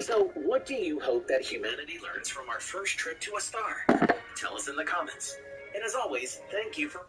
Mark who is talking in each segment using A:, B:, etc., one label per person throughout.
A: So, what do you hope that humanity learns from our first trip to a star? Tell us in the comments. And as always, thank you for...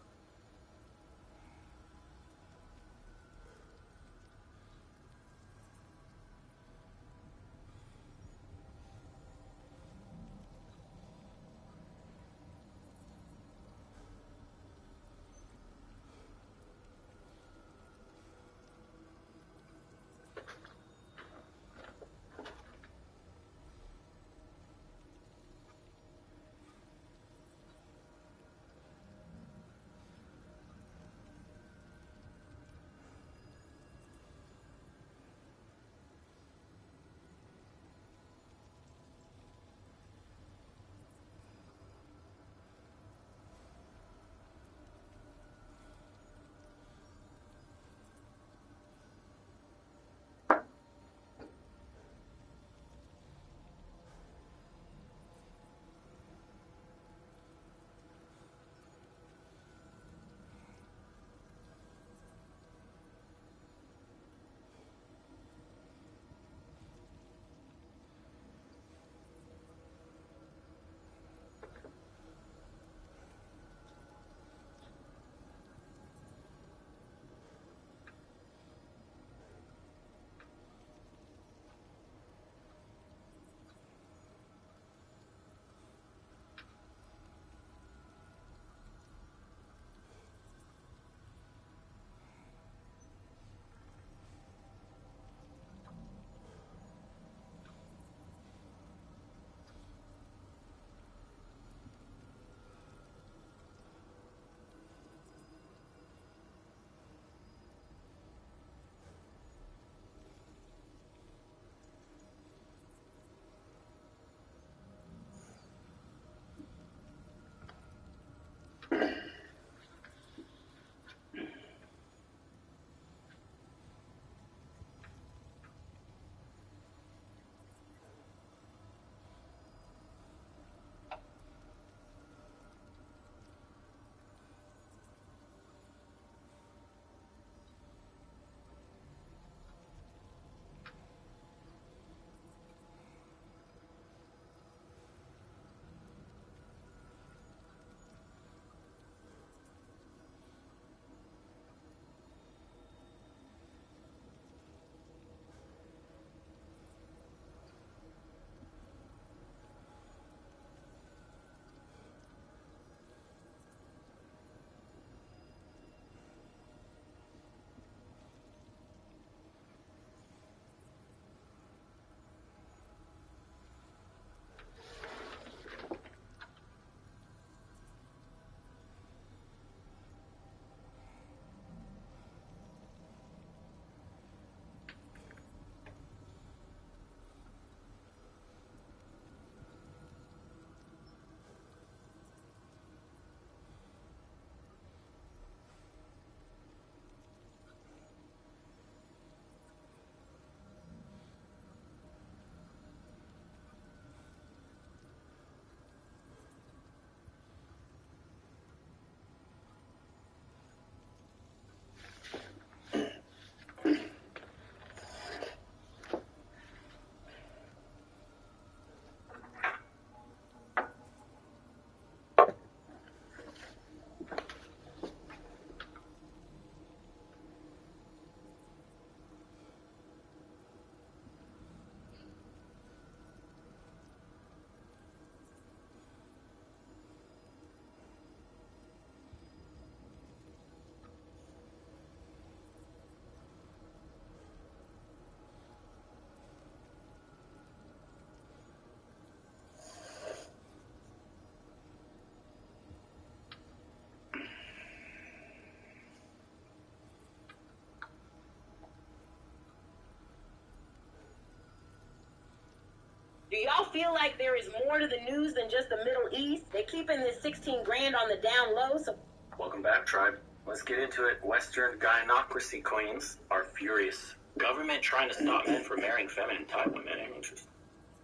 B: Do y'all feel like there is more to the news than just the Middle East? They're keeping this 16 grand on the down low, so...
A: Welcome back, tribe. Let's get into it. Western gynocracy queens are furious. Government trying to stop men from marrying feminine type women. Interesting.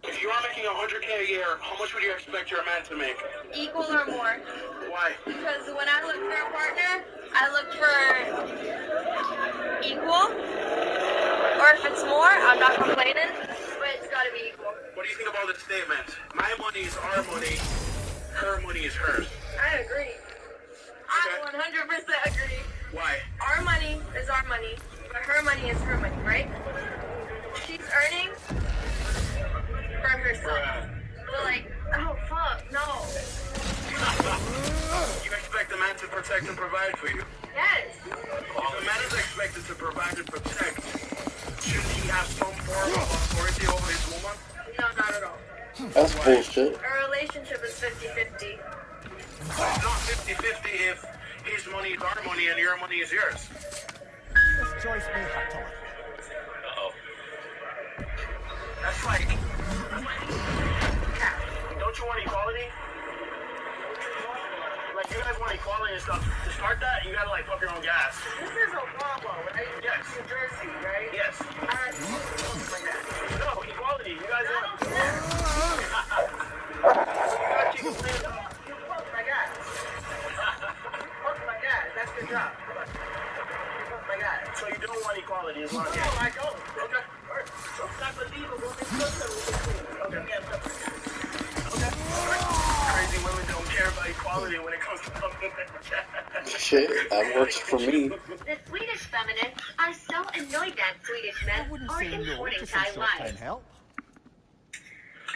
C: If you are making $100K a year, how much would you expect your man to make?
D: Equal or more.
C: Why?
D: Because when I look for a partner, I look for equal. Or if it's more, I'm not complaining, but it's got to be equal.
C: What do you think about this statement? My money is our money. Her money is hers.
D: I agree. I 100% agree.
C: Why?
D: Our money is our money, but her money is her money, right? She's earning for herself. But like, oh fuck, no.
C: You expect a man to protect and provide for you.
D: Yes.
C: If a man is expected to provide and protect, shouldn't he have some form of authority over his woman?
D: No, not at all.
E: That's bullshit.
D: Our relationship is 50-50.
C: It's not 50-50 if his money is our money and your money is yours.
A: Uh-oh.
C: That's like, don't you want equality? Like, you guys want equality and stuff. To start that, you gotta, like, pump your own gas.
B: This is a Volvo, right?
C: Yes.
B: New Jersey, right?
C: Yes. No, equality. You guys want... You gotta keep clean up.
B: You pump my gas. Pump my gas. That's your job. You pump my gas.
C: So you don't want equality as long as...
B: No, I don't. Okay. So it's not believable. It's good that we can clean. Okay.
C: Okay. Crazy women don't care about equality when it comes to pumping their gas.
E: Shit, that works for me.
F: The Swedish feminists are so annoyed that Swedish men are importing Thai wives.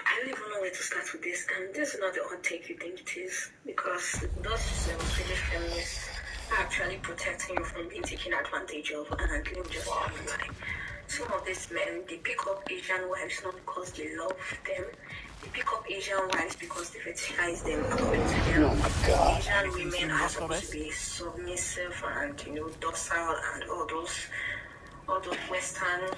G: I don't even know where to start with this, and this is not the hot take you think it is, because those Swedish feminists are actually protecting you from being taken advantage of, and I'm giving just one line. Some of these men, they pick up Asian wives not because they love them, they pick up Asian wives because they fetishize them according to them.
E: Oh my god.
G: Asian women are supposed to be submissive and, docile and all those Western,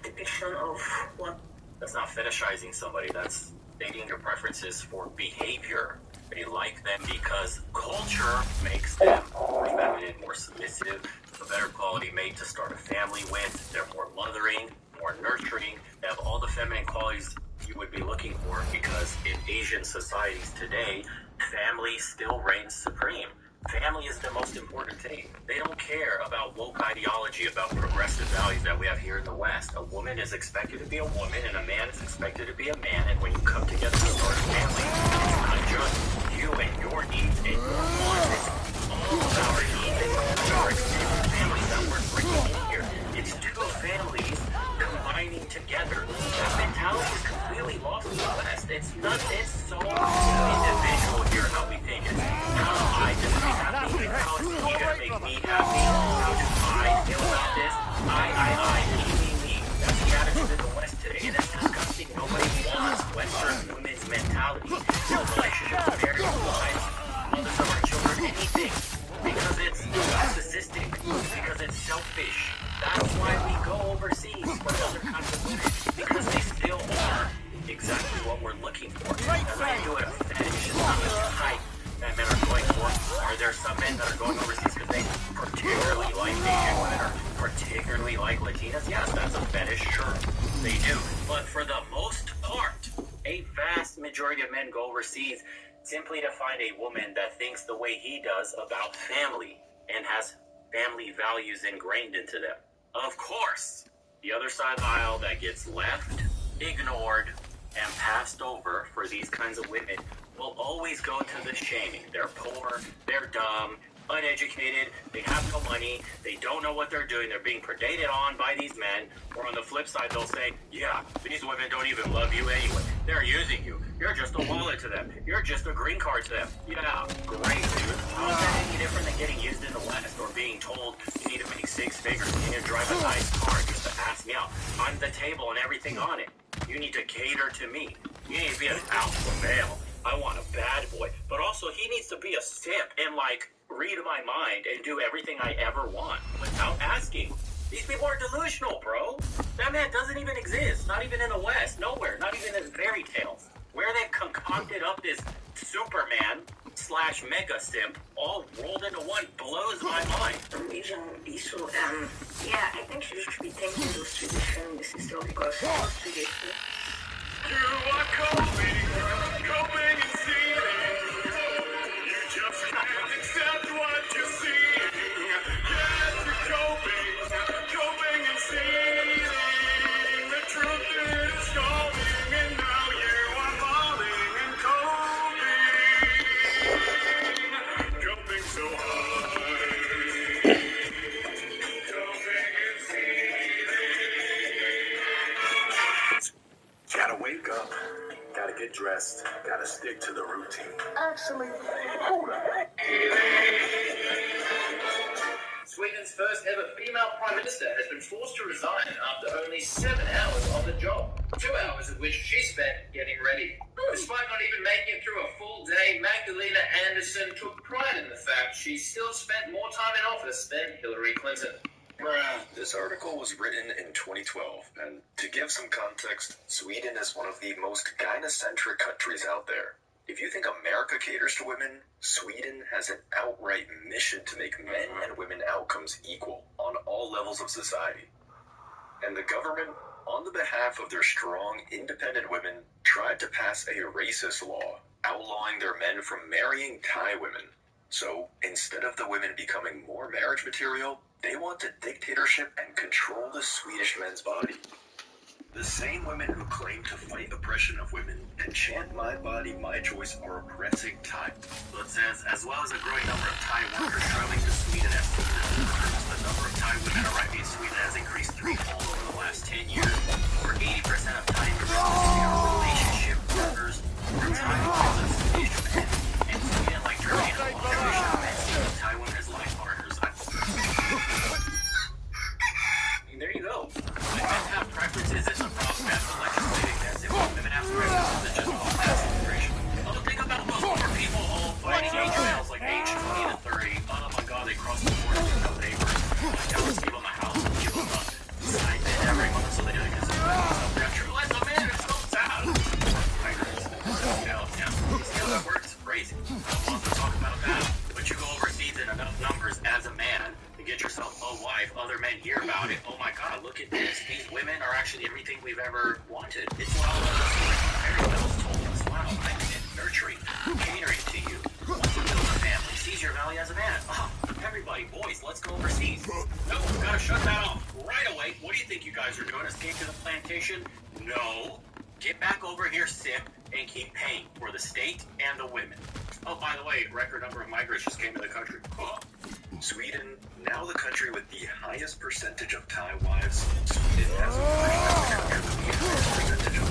G: depiction of what.
A: That's not fetishizing somebody. That's stating your preferences for behavior. They like them because culture makes them more feminine, more submissive, a better quality mate to start a family with. They're more mothering, more nurturing. They have all the feminine qualities you would be looking for, because in Asian societies today, family still reigns supreme. Family is the most important thing. They don't care about woke ideology, about progressive values that we have here in the West. A woman is expected to be a woman, and a man is expected to be a man. And when you come together to start a family, it's not just you and your needs and your wants. It's all of our needs and our extended families that we're bringing in here. It's two families combining together. That mentality is completely lost in the West. It's so individual here how we think. It's how do I just be happy? How is he gonna make me happy? How do I feel about this? Me. That's the attitude in the West today, and it's disgusting. Nobody wants Western women's mentality. No relationship with marriage, wives, mothers of our children, anything. Because it's narcissistic, because it's selfish. That's why we go overseas for other kinds of women, because they still are exactly what we're looking for. And I do it a fetish, it's not just a hype that men are going for. Are there some men that are going overseas because they particularly like Asian women or particularly like Latinas? Yes, that's a fetish, sure, they do. But for the most part, a vast majority of men go overseas simply to find a woman that thinks the way he does about family and has family values ingrained into them. Of course, the other side of the aisle that gets left, ignored, and passed over for these kinds of women will always go to the shaming. They're poor, they're dumb, uneducated, they have no money, they don't know what they're doing, they're being predated on by these men. Or on the flip side, they'll say, yeah, these women don't even love you anyway. They're using you. You're just a wallet to them. You're just a green card to them. Yeah, great, dude. How is that any different than getting used in the West or being told you need to make 6 figures, you need to drive a nice car just to ask me out? I'm the table and everything on it. You need to cater to me. You need to be an alpha male. I want a bad boy. But also, he needs to be a simp and, read my mind and do everything I ever want without asking. These people are delusional, bro. That man doesn't even exist. Not even in the West. Nowhere. Not even in fairy tales. Where they've concocted up this Superman / mega simp all rolled into one blows my mind.
G: Asian would be so, yeah, I think she should be thanking those Swedish feminists still, because those Swedish
C: You are coping and seething. You just can't accept what you see. Yes, you're coping and seething. The truth is calling, and now Gotta wake up, gotta get dressed, gotta stick to the routine. Actually, hold up.
A: Sweden's first ever female prime minister has been forced to resign after only 7 hours on the job, 2 hours of which she spent getting ready. Despite not even making it through a full day, Magdalena Andersson took pride in the fact she still spent more time in office than Hillary Clinton.
H: This article was written in 2012, and to give some context, Sweden is one of the most gynocentric countries out there. If you think America caters to women, Sweden has an outright mission to make men and women outcomes equal on all levels of society. And the government, on the behalf of their strong, independent women, tried to pass a racist law outlawing their men from marrying Thai women. So, instead of the women becoming more marriage material, they want a dictatorship and control the Swedish men's body. The same women who claim to fight oppression of women and chant "My body, my choice" are oppressing Thai.
A: So it says, as well as a growing number of Thai workers traveling to Sweden as seasonal workers, the number of Thai women arriving in Sweden has increased threefold over the last 10 years. Over 80% of Thai immigrants are relationship partners or Thai wives of Swedish men. And Sweden, like Germany and a long tradition of men seeing Thai women as life partners. There you go. When men have preferences, it's a problem as the legislating as if women have preferences, it's just all past immigration. Oh, think about those poor people all fighting age males like age 20 to 30. Oh my god, they cross the border with no neighbors. Like, now let's give them a house and give them a side bed every month so they do it because they're true like a man. It's so sad. Migrants. You see how that works? Crazy. I don't want to talk about that, but you go overseas in enough numbers as a man to get yourself a wife, other men hear about it. Oh my god, look at this. These women are actually everything we've ever wanted. It's what all of us fairy tales told us. Wow, I'm nurturing, catering to you. Want to build a family, sees your value as a man. Oh, everybody, boys, let's go overseas. No, gotta shut that off right away. What do you think you guys are doing? Escape to the plantation? No. Get back over here, sip, and keep paying for the state and the women. Oh, by the way, record number of migrants just came to the country. Oh.
H: Sweden, now the country with the highest percentage of Thai wives. Sweden has emerged as the country with the highest percentage of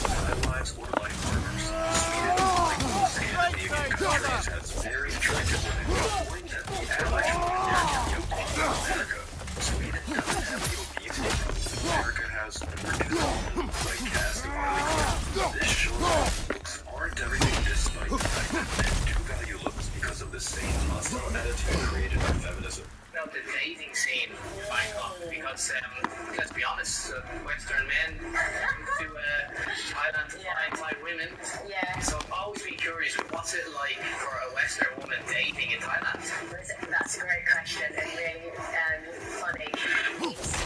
H: Thai wives or life partners. Sweden, like most Scandinavian countries, has very attractive women, knowing that the average woman there can be obtained in America. Sweden doesn't have the obesity problem America has, and reduces like casting really quick. This shows that looks aren't everything, despite the fact that men do value looks because of the same hostile attitude created by feminism.
I: About the dating scene in Bangkok, because let's be honest, Western men to Thailand to find Thai women.
B: Yeah.
I: So I've always been curious, what's it like for a Western woman dating in Thailand?
F: That's a great question and really funny.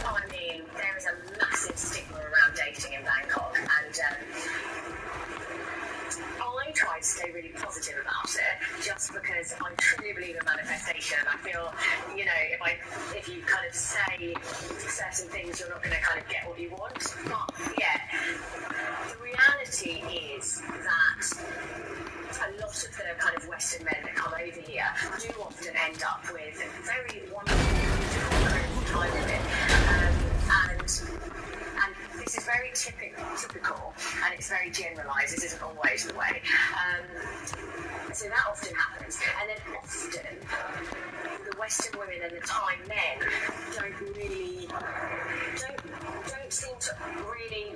F: I mean, there is a massive stigma around dating in Bangkok, and I try to stay really positive about it, just because I truly believe in manifestation. I feel, you know, if you kind of say certain things, you're not going to kind of get what you want. But yeah, the reality is that a lot of the kind of Western men that come over here do often end up with very wonderful, beautiful, Thai women, and this is very typical, and it's very generalised. This isn't always the way. So that often happens, and then often the Western women and the Thai men don't seem to really,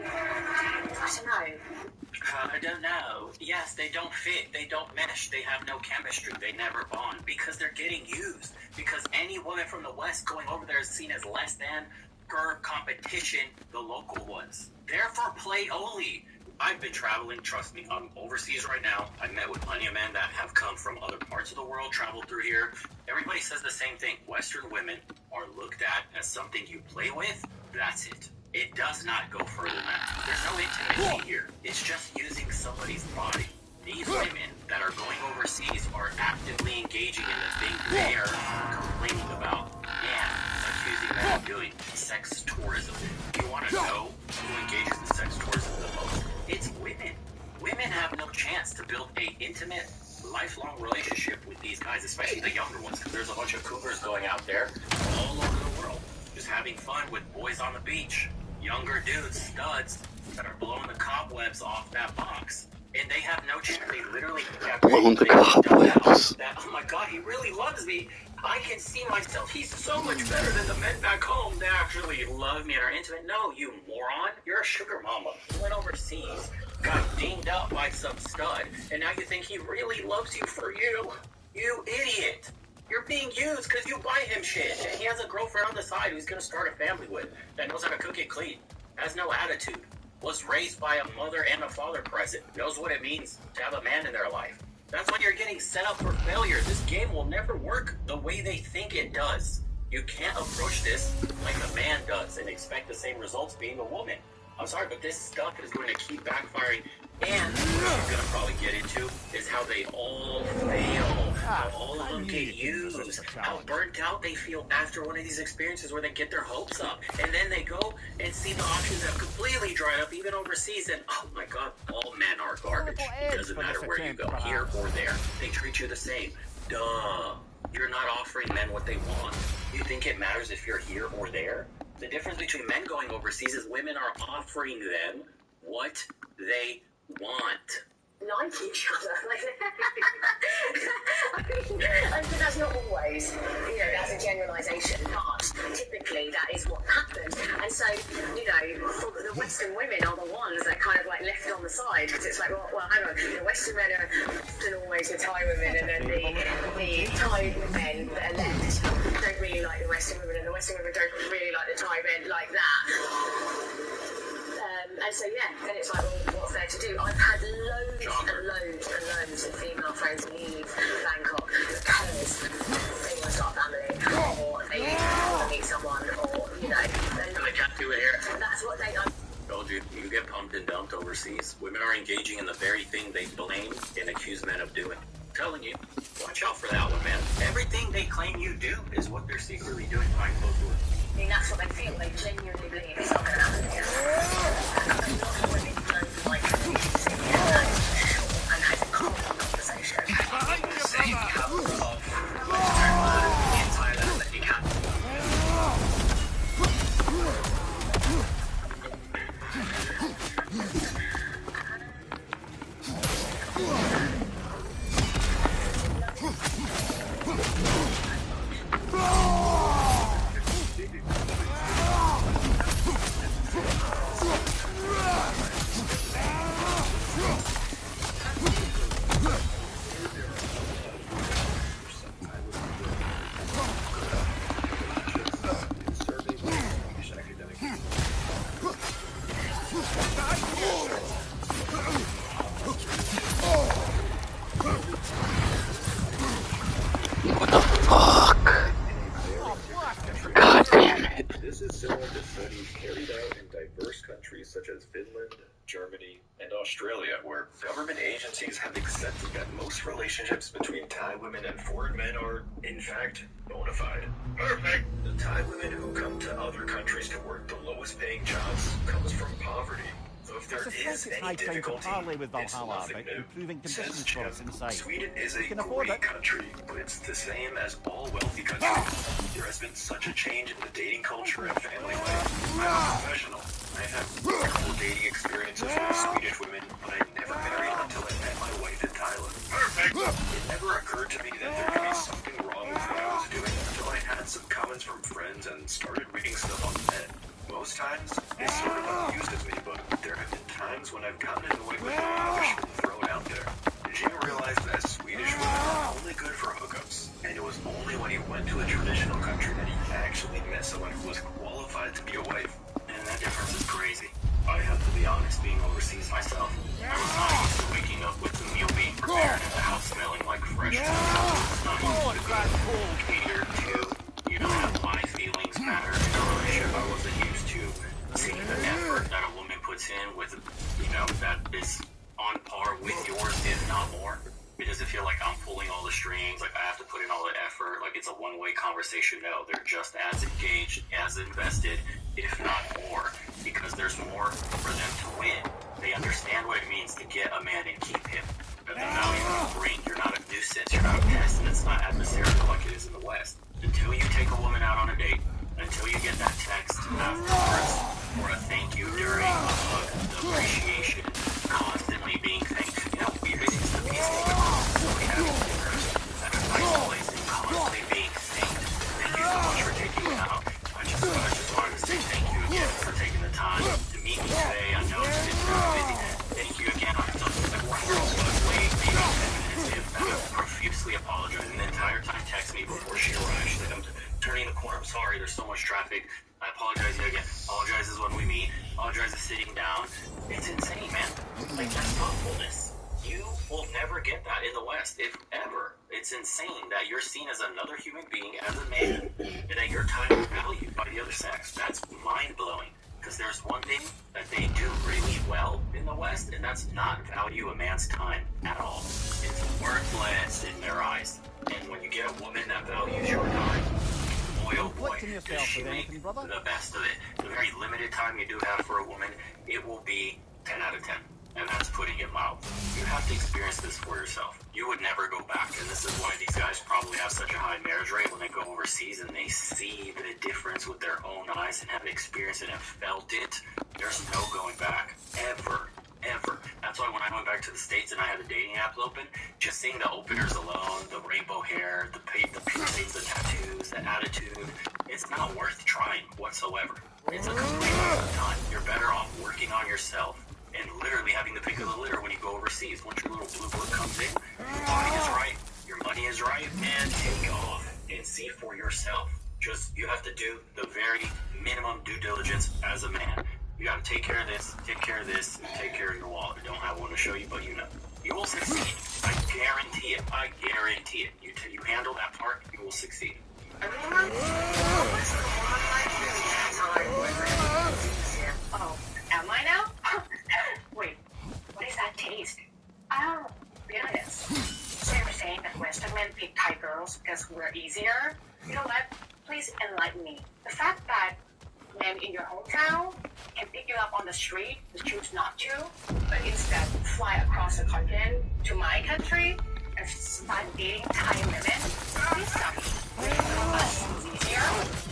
A: I don't know. Yes, they don't fit. They don't mesh. They have no chemistry. They never bond because they're getting used. Because any woman from the West going over there is seen as less than per competition the local ones. Therefore, play only. I've been traveling, trust me, I'm overseas right now. I've met with plenty of men that have come from other parts of the world, traveled through here. Everybody says the same thing. Western women are looked at as something you play with. That's it. It does not go further than that. There's no intimacy here. It's just using somebody's body. These women that are going overseas are actively engaging in the thing they are complaining about and accusing them of doing, sex tourism. You want to know who engages in sex tourism the most? It's women. Women have no chance to build an intimate, lifelong relationship with these guys, especially the younger ones, because there's a bunch of cougars going out there all over the world, just having fun with boys on the beach. younger dudes, studs, that are blowing the cobwebs off that box. And they have no chance. They literally have
E: Blowing the cobwebs.
A: that, oh my god, he really loves me. I can see myself. He's so much better than the men back home that actually love me and are intimate. No, you moron. You're a sugar mama. You went overseas, got dinged up by some stud, and now you think he really loves you for you. You idiot. You're being used because you buy him shit. And he has a girlfriend on the side who's going to start a family with that knows how to cook it clean, has no attitude, was raised by a mother and a father present, knows what it means to have a man in their life. That's when you're getting set up for failure. This game will never work the way they think it does. You can't approach this like a man does and expect the same results being a woman. I'm sorry, but this stuff is going to keep backfiring. And what you're going to probably get into is how they all fail. How all of them get used. How burnt out they feel after one of these experiences where they get their hopes up. And then they go and see the options have completely dried up, even overseas. And oh my god, all men are garbage. It doesn't matter where you go, here or there. They treat you the same. Duh. You're not offering men what they want. You think it matters if you're here or there? The difference between men going overseas is women are offering them what they want.
F: Like each other. I mean, that's not always, that's a generalisation, but typically that is what happens. And so, the Western women are the ones that kind of like left on the side, because it's like, well, hang on, the Western men are often always the Thai women, and then the Thai men that are left don't really like the Western women, and the Western women don't really like the Thai men like that. And so, then it's like, well, what's there to do? I've had loads and loads and loads of female friends leave Bangkok because they want to start a family, or they want to meet someone, or,
A: they can't do it here.
F: That's what they...
A: Told you, you get pumped and dumped overseas. Women are engaging in the very thing they blame and accuse men of doing. I'm telling you, watch out for that one, man. Everything they claim you do is what they're secretly doing behind closed doors.
F: I mean, that's what they feel. They genuinely believe it's not going to happen here. A lot of women don't like to and have a common conversation.
H: Such as Finland, Germany, and Australia, where government agencies have accepted that most relationships between Thai women and foreign men are, in fact, bona fide. Perfect! The Thai women who come to other countries to work the lowest paying jobs comes from poverty. So if there is any difficulty,
J: with Valhalla
H: it's nothing new.
J: improving
H: Says
J: conditions for us
H: Jim,
J: inside.
H: Sweden is a
J: can afford
H: great
J: it.
H: country, but it's the same as all wealthy countries. There has been such a change in the dating culture and family life. I'm a professional. I've had a couple dating experiences with Swedish women, but I never married until I met my wife in Thailand. Perfect! It never occurred to me that there could be something wrong with what I was doing until I had some comments from friends and started reading stuff on the net. Most times, it sort of amuses me, but there have been times when I've gotten annoyed with how much thrown out there. Jim realized that Swedish women are only good for hookups, and it was only when he went to a traditional country that he actually met someone who was qualified to be a wife.
A: And that difference is crazy. I have to be honest, being overseas myself, I was not used to waking up with the meal being prepared and the house smelling like fresh food. I was not used to being catered to, have my feelings matter in a relationship. I wasn't used to seeing the effort that a woman puts in with, that is on par with yours, if not more. It doesn't feel like I'm pulling all the strings, like I have to put in all the effort, like it's a one-way conversation. No, they're just as engaged, as invested, if not more, because there's more for them to win. They understand what it means to get a man and keep him. The value you bring, you're not a nuisance, you're not a pest, and it's not adversarial like it is in the West. Until you take a woman out on a date, until you get that text afterwards, for a thank you during a hug, the appreciation, constantly being thanked. You know, it's the peace thing. Somebody having dinner at a nice place and constantly being thanked. Thank you so much for taking me out. I just wanted to say thank you again for taking the time to meet me today. I know it's been really busy. Thank you again. One girl was late, maybe 10 minutes, if that, profusely apologizing the entire time. Text me before she arrived. She said, I'm turning the corner. I'm sorry. There's so much traffic. I apologize yet again. Apologize is when we meet. Apologize is sitting down. It's insane, man. Like, that's thoughtfulness. You will never get that in the West, if ever. It's insane that you're seen as another human being, as a man, and that your time is valued by the other sex. That's mind-blowing. Because there's one thing that they do really well in the West, and that's not value a man's time at all. It's worthless in their eyes. And when you get a woman that values your time, boy, oh boy, does she make the best of it. The very limited time you do have for a woman, it will be 10 out of 10. And that's putting it mild. You have to experience this for yourself. You would never go back. And this is why these guys probably have such a high marriage rate when they go overseas and they see the difference with their own eyes and have experienced it and felt it. There's no going back. Ever. Ever. That's why when I went back to the States and I had the dating apps open, just seeing the openers alone, the rainbow hair, the piercings, the tattoos, the attitude, it's not worth trying whatsoever. It's a complete waste of time. You're better off working on yourself and literally having the pick of the litter when you go overseas. Once your little blue book comes in, your body is right, your money is right, and take off and see for yourself. Just, you have to do the very minimum due diligence as a man. You gotta take care of this, take care of this, and take care of your wallet. I don't have one to show you, but you know. You will succeed. I guarantee it. I guarantee it. You handle that part, you will succeed.
F: Oh, am I now? Wait, what is that taste? Oh, bitterness. So you're saying that Western men pick Thai girls because we're easier? You know what? Please enlighten me. The fact that men in your hometown can pick you up on the street but choose not to, but instead fly across the continent to my country and start dating Thai women, please tell me, us is easier?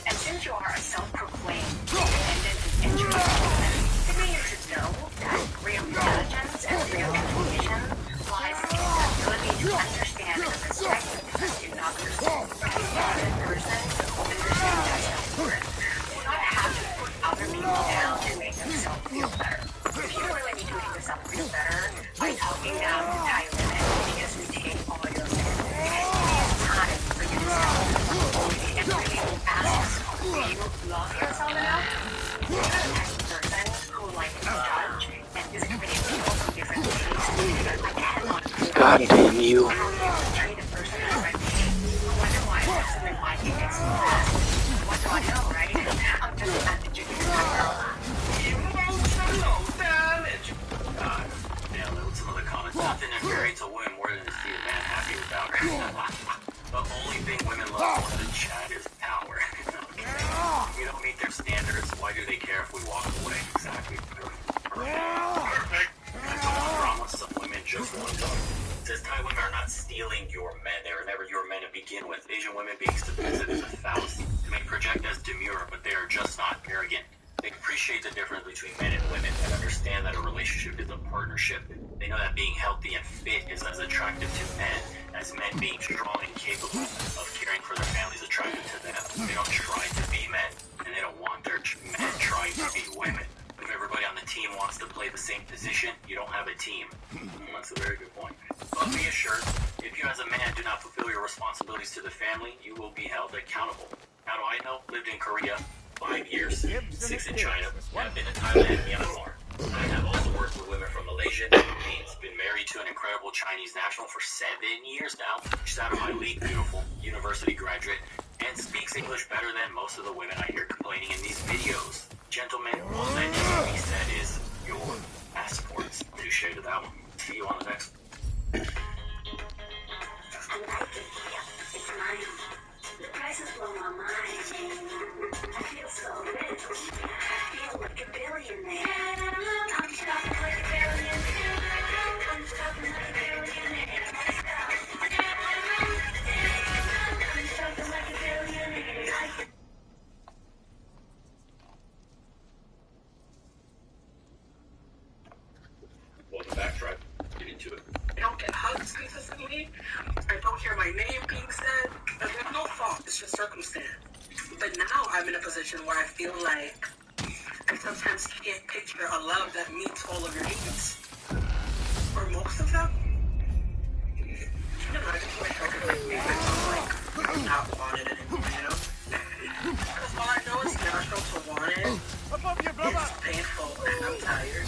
F: And since you are a self-proclaimed independent and educated woman, maybe you should know that real intelligence and real education lies in the ability to understand and respect another person who understands their self-worth. You do not have to put other people down to make themselves feel better. If you really need to make yourself feel better by talking down to Thai women because we take all your men, it is time for you to self-reflect and really ask yourself, do you love yourself enough? You're the type of person who likes to judge and discriminate people from different tastes. I cannot
E: God damn you.
F: treat a person correctly. I wonder why a person in my index is fast. What do I know, right? I'm just an anti-junior girl.
C: Emotional damage.
A: God, yeah, look at some of the comments. Nothing infuriates a woman more than to see a man happy without her. The only thing women love more than chat is power. Okay. If you don't meet their standards, why do they care if we walk away? Exactly. Perfect. I don't want drama. Some women just want to talk. It says Thai women are not stealing your men. They were never your men to begin with. Asian women being submissive is a fallacy. They may project as demure, but they are just not arrogant. They appreciate the difference between men and women and understand that a relationship is a partnership. They know that being healthy and fit is as attractive to men as men being strong and capable of caring for their families attractive to them. They don't try to be men, and they don't want their men trying to be women. If everybody on the team wants to play the same position, you don't have a team. That's a very good point. But be assured, if you as a man do not fulfill your responsibilities to the family, you will be held accountable. How do I know? Lived in Korea 5 years, 6 in China, have been in Thailand and Myanmar. I have also worked with women from Malaysia and the Philippines. Been married to an incredible Chinese national for 7 years now. She's out of my league, beautiful, university graduate, and speaks English better than most of the women I hear complaining in these videos. Gentlemen, all that needs to be said is your passports. Touche to that one. See you on the next one.
G: I like it. It's mine. The prices blow my mind. I feel so rich. I feel like a billionaire. I'm shopping like a billionaire. I'm shopping like a billionaire. I'm shopping like a billionaire. me, I don't hear my name being said. And there's no fault, it's just circumstance. But now I'm in a position where I feel like I sometimes can't picture a love that meets all of your needs. Or most of them. You know, I just wish I could make myself like I'm not wanted anymore, you know? Because all I know is natural to want it. It's painful and I'm tired.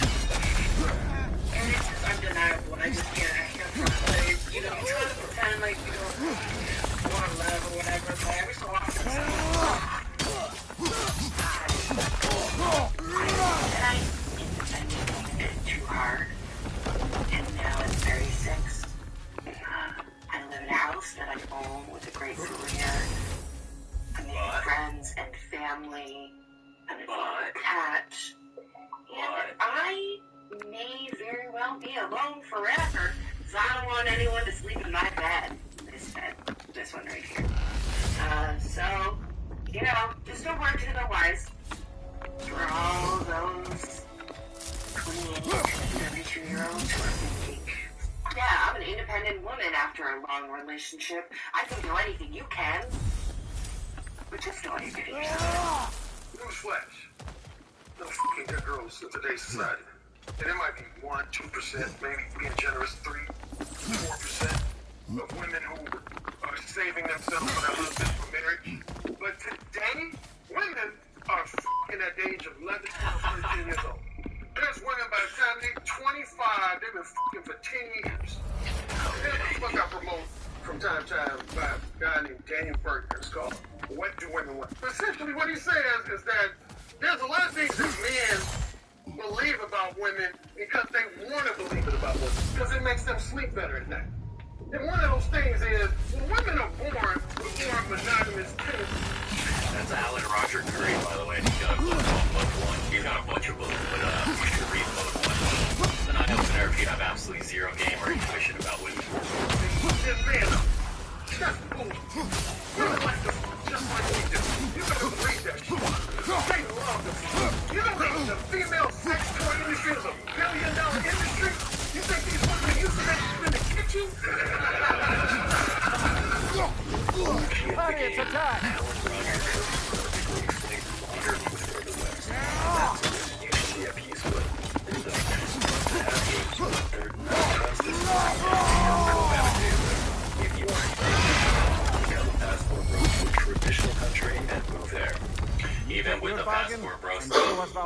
G: And it's just undeniable and I can't front. Like, you know, you try to pretend like you don't want love or whatever, but every so often it's like, too hard. And now at 36, I live in a house that I own with a great career. I make friends and family and a cat. And I may very well be alone forever because I don't want anyone to sleep in my bed. This one right here. So, you know, just a word to the wise for all those 28 to 32-year-olds who are thinking, yeah, I'm an independent woman after a long relationship. I can do anything you can. But just do anything yourself.
C: Newsflash. No fucking good girls in today's society. And it might be 1%, 2%, maybe being generous, 3, 4% of women who are saving themselves for their husbands for marriage. But today, women are fucking at the age of 11, 12, 13 years old. There's women by the time they're 25, they've been fucking for 10 years. There's a book I promote from time to time by a guy named Daniel Burton. It's called What Do Women Want? Essentially what he says is that there's a lot of things that men believe about women because they want to believe it about women. Because it makes them sleep better at night. And one of those things is, when women are born with more monogamous tendencies.
A: That's Alan Roger Curry, by the way. He's got a book called Book One. He's got a bunch of books, but you should read Book One. It's an eye-opener if you have absolutely zero game or intuition about women.
C: This man, just fool. Women like to just like we do. You better believe that shit. They love the fool. You know the female sex toy industry is a $1 billion industry? You think these women are using that shit in the kitchen?
J: Hey, it's attack!
H: If you are become a passport bro to a traditional country and move there.
A: Even with the passport, bro,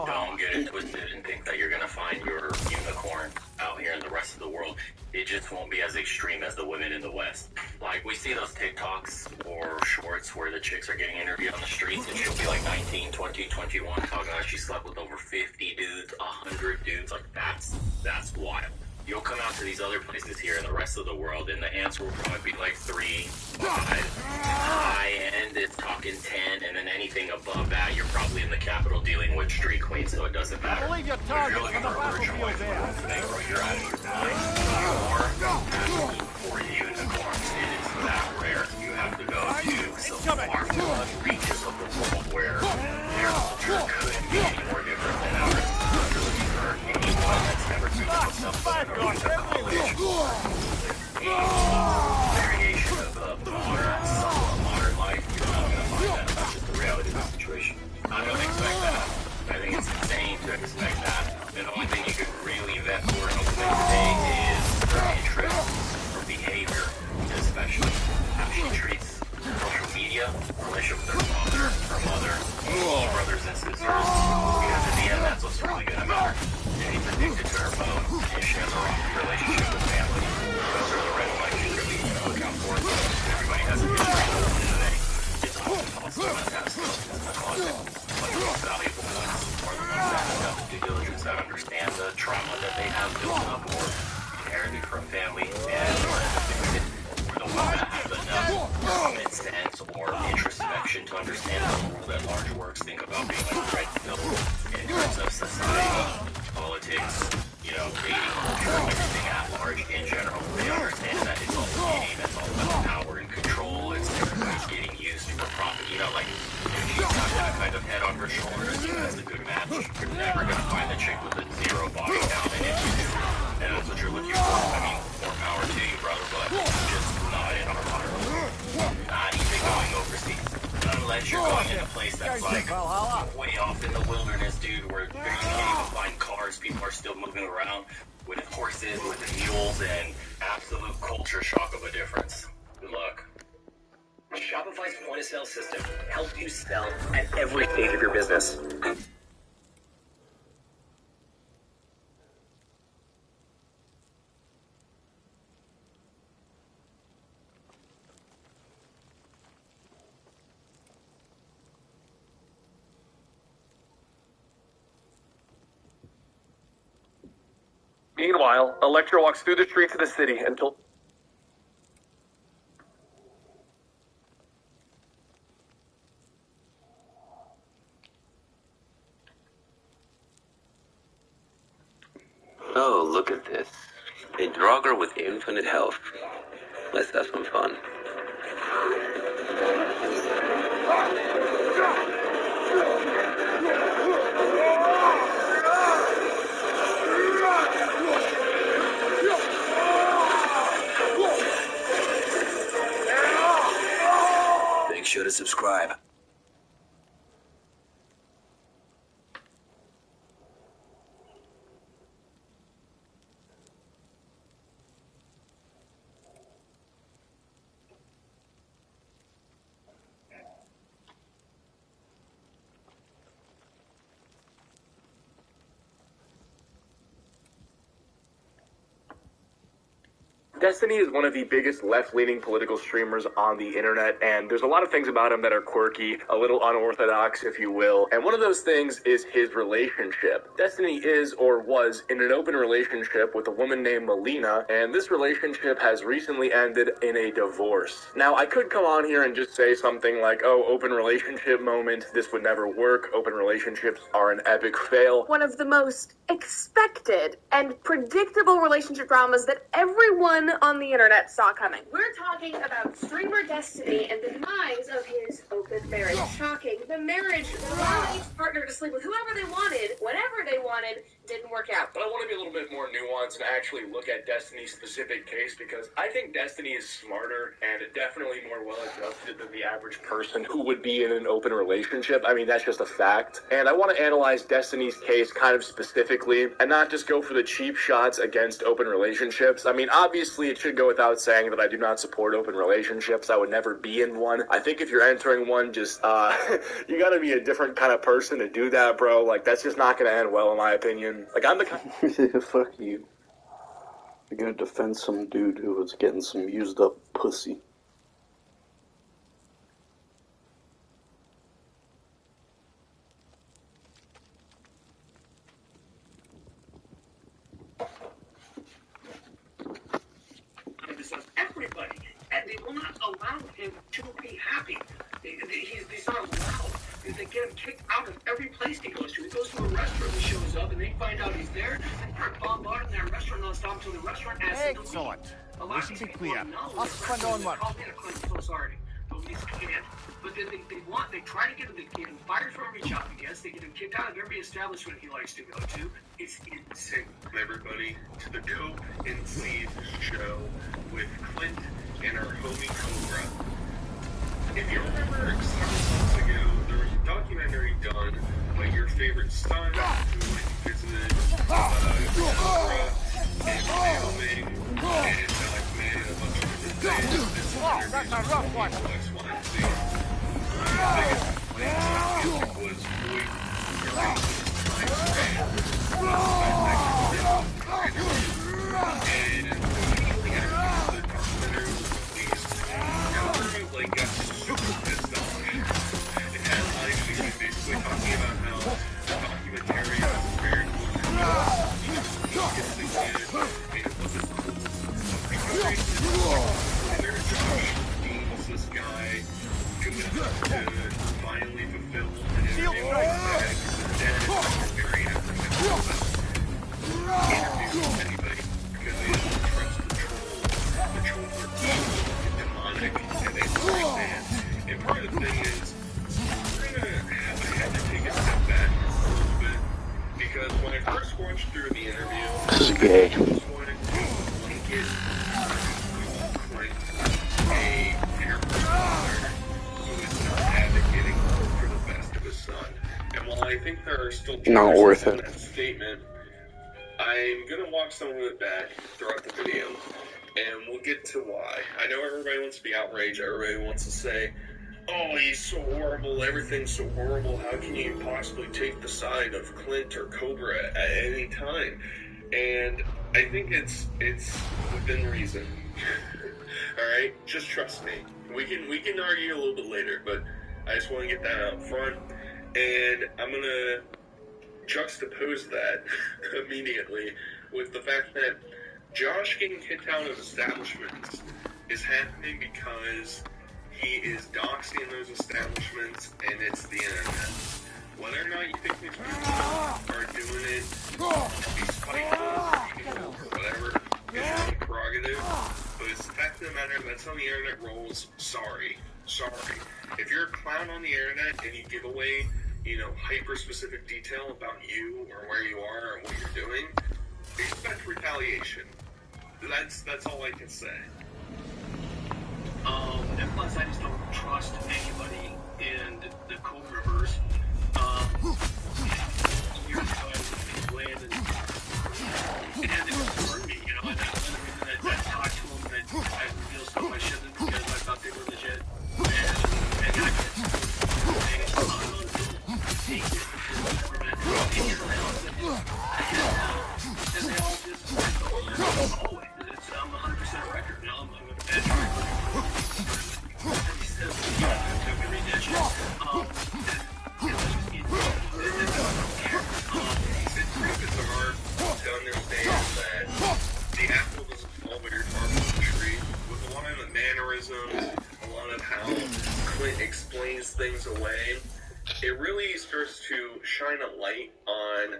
A: don't get it twisted and think that you're gonna find your unicorn out here in the rest of the world. It just won't be as extreme as the women in the West. Like, we see those TikToks or shorts where the chicks are getting interviewed on the streets and she'll be like 19, 20, 21, talking about she slept with over 50 dudes, 100 dudes. Like, that's wild. You'll come out to these other places here in the rest of the world and the answer will probably be like 3, 5. High end is talking 10, and then anything above that, you're probably in the capital dealing with street queens, so it doesn't matter.
J: I believe your
A: If
J: target
A: you're looking
J: on the
A: for a virgin
J: battlefield
A: wife
J: there.
A: today, bro, you're out of your mind. You're asking for unicorns. It is that rare. You have to go to some far-flung reaches of the world where their culture couldn't be any more different than ours. You're looking for anyone that's never seen themselves in a variation of modern life. You're not going to find that. That's just the reality of the situation. I don't expect that. I think it's insane to expect that. And the only thing you could really vet for in a woman today is her interest, her behavior, and especially how she treats social media, relationship with her father, her mother, brothers and sisters. Because in the end, that's what's really going to matter. If she's addicted to her phone, if she has a wrong relationship with family, those are the red flags you really need to look out for. Everybody has a history today. It's often possible to have skeletons in the closet. But the most valuable ones are the ones that have done the due diligence, that understand the trauma that they have built up or inherited from family, and or the ones that have enough common sense or introspection to understand how the world at large works. Think about being like red pill in terms of society, politics, you know, dating culture, everything at large in general. They understand that it's all a game, it's all about power and control, it's everybody's getting used for profit. You know, like, if she's got that kind of head on her shoulders, you know, that's a good match. You're never going to find a chick with a zero body count, and if you do, and that's what you're looking for, I mean, more power to you, brother, but just around with horses, with the mules, and absolute culture shock of a difference. Good luck.
H: Shopify's point-of-sale system helps you sell at every stage of your business.
K: Meanwhile, Electra walks through the streets of the city until...
L: Oh, look at this. A Draugr with infinite health. Let's have some fun. Make sure to subscribe.
K: Destiny is one of the biggest left-leaning political streamers on the internet, and there's a lot of things about him that are quirky, a little unorthodox, if you will, and one of those things is his relationship. Destiny is, or was, in an open relationship with a woman named Melina, and this relationship has recently ended in a divorce. Now, I could come on here and just say something like, oh, open relationship moment, this would never work, open relationships are an epic fail.
M: One of the most expected and predictable relationship dramas that everyone on the internet saw coming. We're talking about streamer Destiny and the demise of his open marriage. Shocking. The marriage allowed each partner to sleep with whoever they wanted, whenever they wanted, didn't work out.
K: But I want to be a little bit more nuanced and actually look at Destiny's specific case, because I think Destiny is smarter and definitely more well-adjusted than the average person who would be in an open relationship. I mean, that's just a fact. And I want to analyze Destiny's case kind of specifically and not just go for the cheap shots against open relationships. I mean, obviously, it should go without saying that I do not support open relationships. I would never be in one. I think if you're entering one, just, you gotta be a different kind of person to do that, bro. Like, that's just not gonna end well, in my opinion. Like, I'm the kind...
E: Fuck you. You're gonna defend some dude who was getting some used up pussy.
I: Everybody, and they will not allow him to be happy. He's not allowed. They get him kicked out of every place he goes to. He goes to a restaurant and shows up, and they find out he's there. They start bombarding that restaurant nonstop until the restaurant asks him to leave.
J: Excellent.
I: A lot
J: Listen
I: of
J: be
I: people
J: clear.
I: know
J: Up
I: that
J: and onward.
I: I'm so sorry. Nobody's scared. But then they try to get him fired from every job he gets. They get him kicked out of every establishment he likes to go to. It's insane.
C: Everybody to the Dope and Seed show with Clint and our homie Cobra. If you remember several months ago, there was a documentary done by your favorite son who went and visited Cobra and Wyoming and documented a bunch of different things.
J: Oh, that's a rough one.
C: The biggest complaint was Floyd basically talking about how the documentary was very it wasn't cool. And there's Josh Dean's this guy coming up to finally fulfill an interview with very with anybody because they don't trust the troll. The trolls are evil and demonic and they like that. And part of the thing is I had to take a step back a little bit because when I first watched through the interview,
E: This is gay.
C: I just wanted to blanket Clint a fearful father who is not advocating for the best of his son. And while I think there are still
E: Not
C: truths
E: worth
C: in
E: it.
C: that statement, I
K: I'm going to walk some of it back throughout the video, and we'll get to why. I know everybody wants to be outraged. Everybody wants to say, oh, he's so horrible, everything's so horrible, how can you possibly take the side of Clint or Cobra at any time? And I think it's within reason. Alright? Just trust me. We can argue a little bit later, but I just want to get that out front. And I'm going to juxtapose that immediately with the fact that Josh getting kicked out of establishments is happening because he is doxing those establishments, and it's the internet. Whether or not you think these people are doing it to be spiteful, or whatever, is your prerogative, but it's the fact of the matter, that's how the internet rolls. Sorry. If you're a clown on the internet and you give away, hyper-specific detail about you or where you are or what you're doing, expect retaliation. That's all I can say.
I: And plus, I just don't trust anybody in the Cobraverse. Years ago, I was in Land, and it concerned me, and the reason I talked to them, and I revealed stuff I shouldn't because I thought they were legit. And I get and they all just always. I'm 100% record. I'm going to bed.
K: To understand that the apple doesn't fall very far from the tree. With a lot of the mannerisms, a lot of how Clint explains things away, it really starts to shine a light on,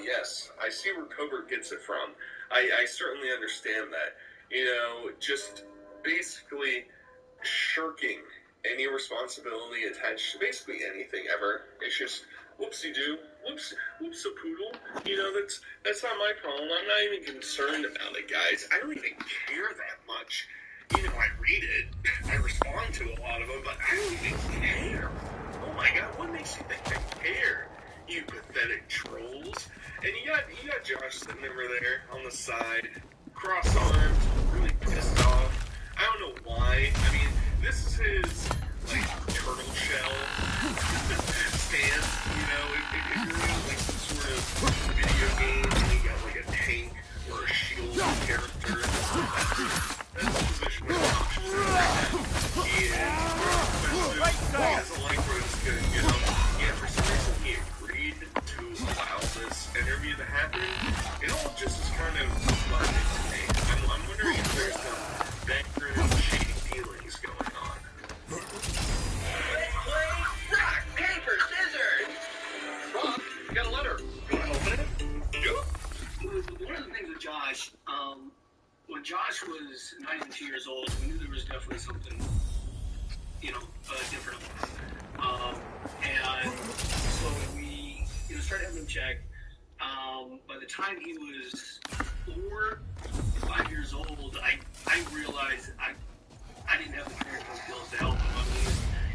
K: yes, I see where Cobra gets it from. I certainly understand that. Just basically shirking any responsibility attached to basically anything ever. It's just whoopsie-doo, whoops a poodle. That's not my problem. I'm not even concerned about it, guys. I don't even care that much. I read it, I respond to a lot of them, but I don't even care. Oh my god, what makes you think I care? You pathetic trolls. And you got Josh sitting over there on the side, cross-armed, really pissed off. I don't know why. I mean, this is his, turtle shell stance, if you're in, some sort of video game, and you got, a tank or a shield character, that's the position where Josh is in right now. He is very expensive, he doesn't like where it's going to go. Yeah, for some reason he agreed to allow this interview to happen. It all just is kind of funny to me. I'm wondering if there's some background shady feelings going on.
I: Let's play rock, paper, scissors! Rock, you got a letter. You want to open it? Yeah. One of the things with Josh, when Josh was 92 years old, we knew there was definitely something, different. And so we, started having him checked. By the time he was 5 years old, I realized I didn't have the parenting skills to help him. I mean,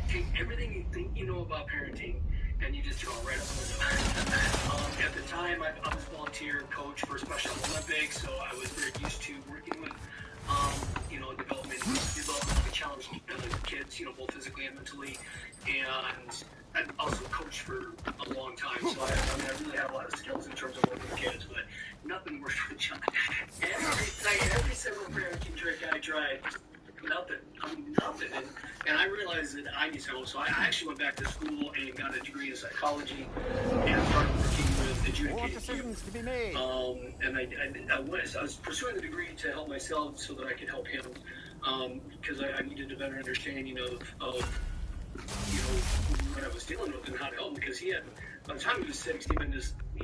I: take everything you think you know about parenting, and you just throw it right up the window. At the time, I was a volunteer coach for Special Olympics, so I was very used to working with, development of challenged kids, both physically and mentally, and I also coached for a long time, so I really had a lot of skills in terms of working with kids, but nothing worked for John. Every single parenting trick I tried, nothing. And I realized that I need help, so I actually went back to school and got a degree in psychology and started working with adjudicated
J: decisions to be made.
I: And I was pursuing the degree to help myself so that I could help him, because I needed a better understanding of what I was dealing with and how to help him, because he had, by the time he was 6, he'd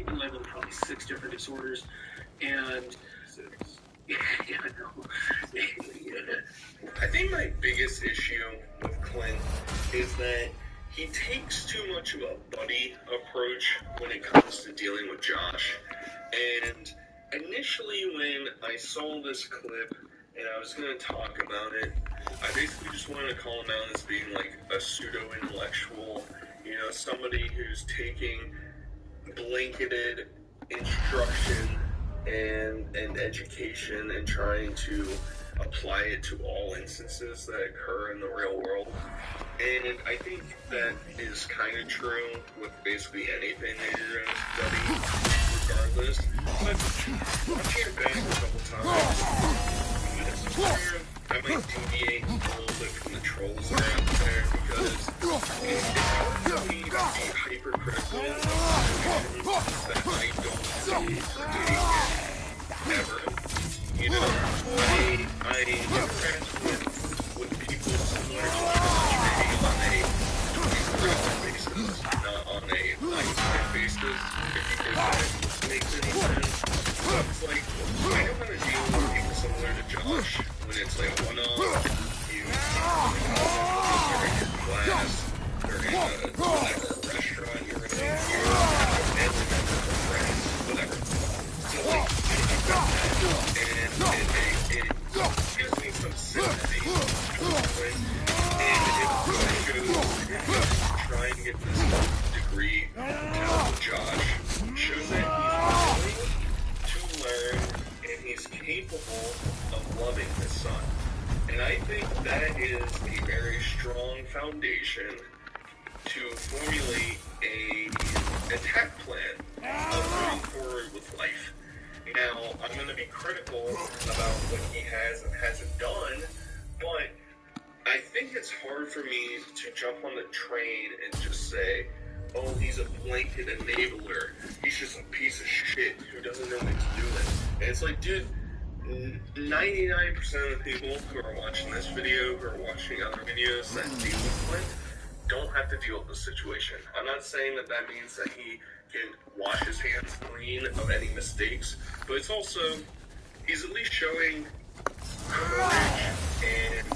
I: been labeled with probably 6 different disorders, and yeah, I know.
K: I think my biggest issue with Clint is that he takes too much of a buddy approach when it comes to dealing with Josh. And initially when I saw this clip and I was going to talk about it, I basically just wanted to call him out as being like a pseudo-intellectual, somebody who's taking blanketed instruction and education and trying to apply it to all instances that occur in the real world. And I think that is kind of true with basically anything that you're going to study, regardless. But watching it back a couple times, this is where I might deviate a little bit from the trolls that are out there, because it's hard for me to be hypercritical of situations that I don't see repeating ever. You know, I interact with people similar to Josh, maybe on a regular basis, not on a lifetime basis, if that makes any sense. So it's like, I don't want to deal with people similar to Josh when it's like a one-off, you they're in your class, they're in a restaurant you're in, you're a family member or friends, whatever. So like, and it gives me some sympathy, and it shows, trying to get this degree out of Josh, shows that he's willing to learn and he's capable of loving his son. And I think that is a very strong foundation to formulate an attack plan of moving forward with life. Now, I'm going to be critical about what he has and hasn't done, but I think it's hard for me to jump on the train and just say, oh, he's a blanket enabler. He's just a piece of shit who doesn't know what he's doing. And it's like, dude, 99% of the people who are watching this video, who are watching other videos that deal with Flint, don't have to deal with the situation. I'm not saying that that means that he can wash his hands clean of any mistakes, but it's also, he's at least showing courage and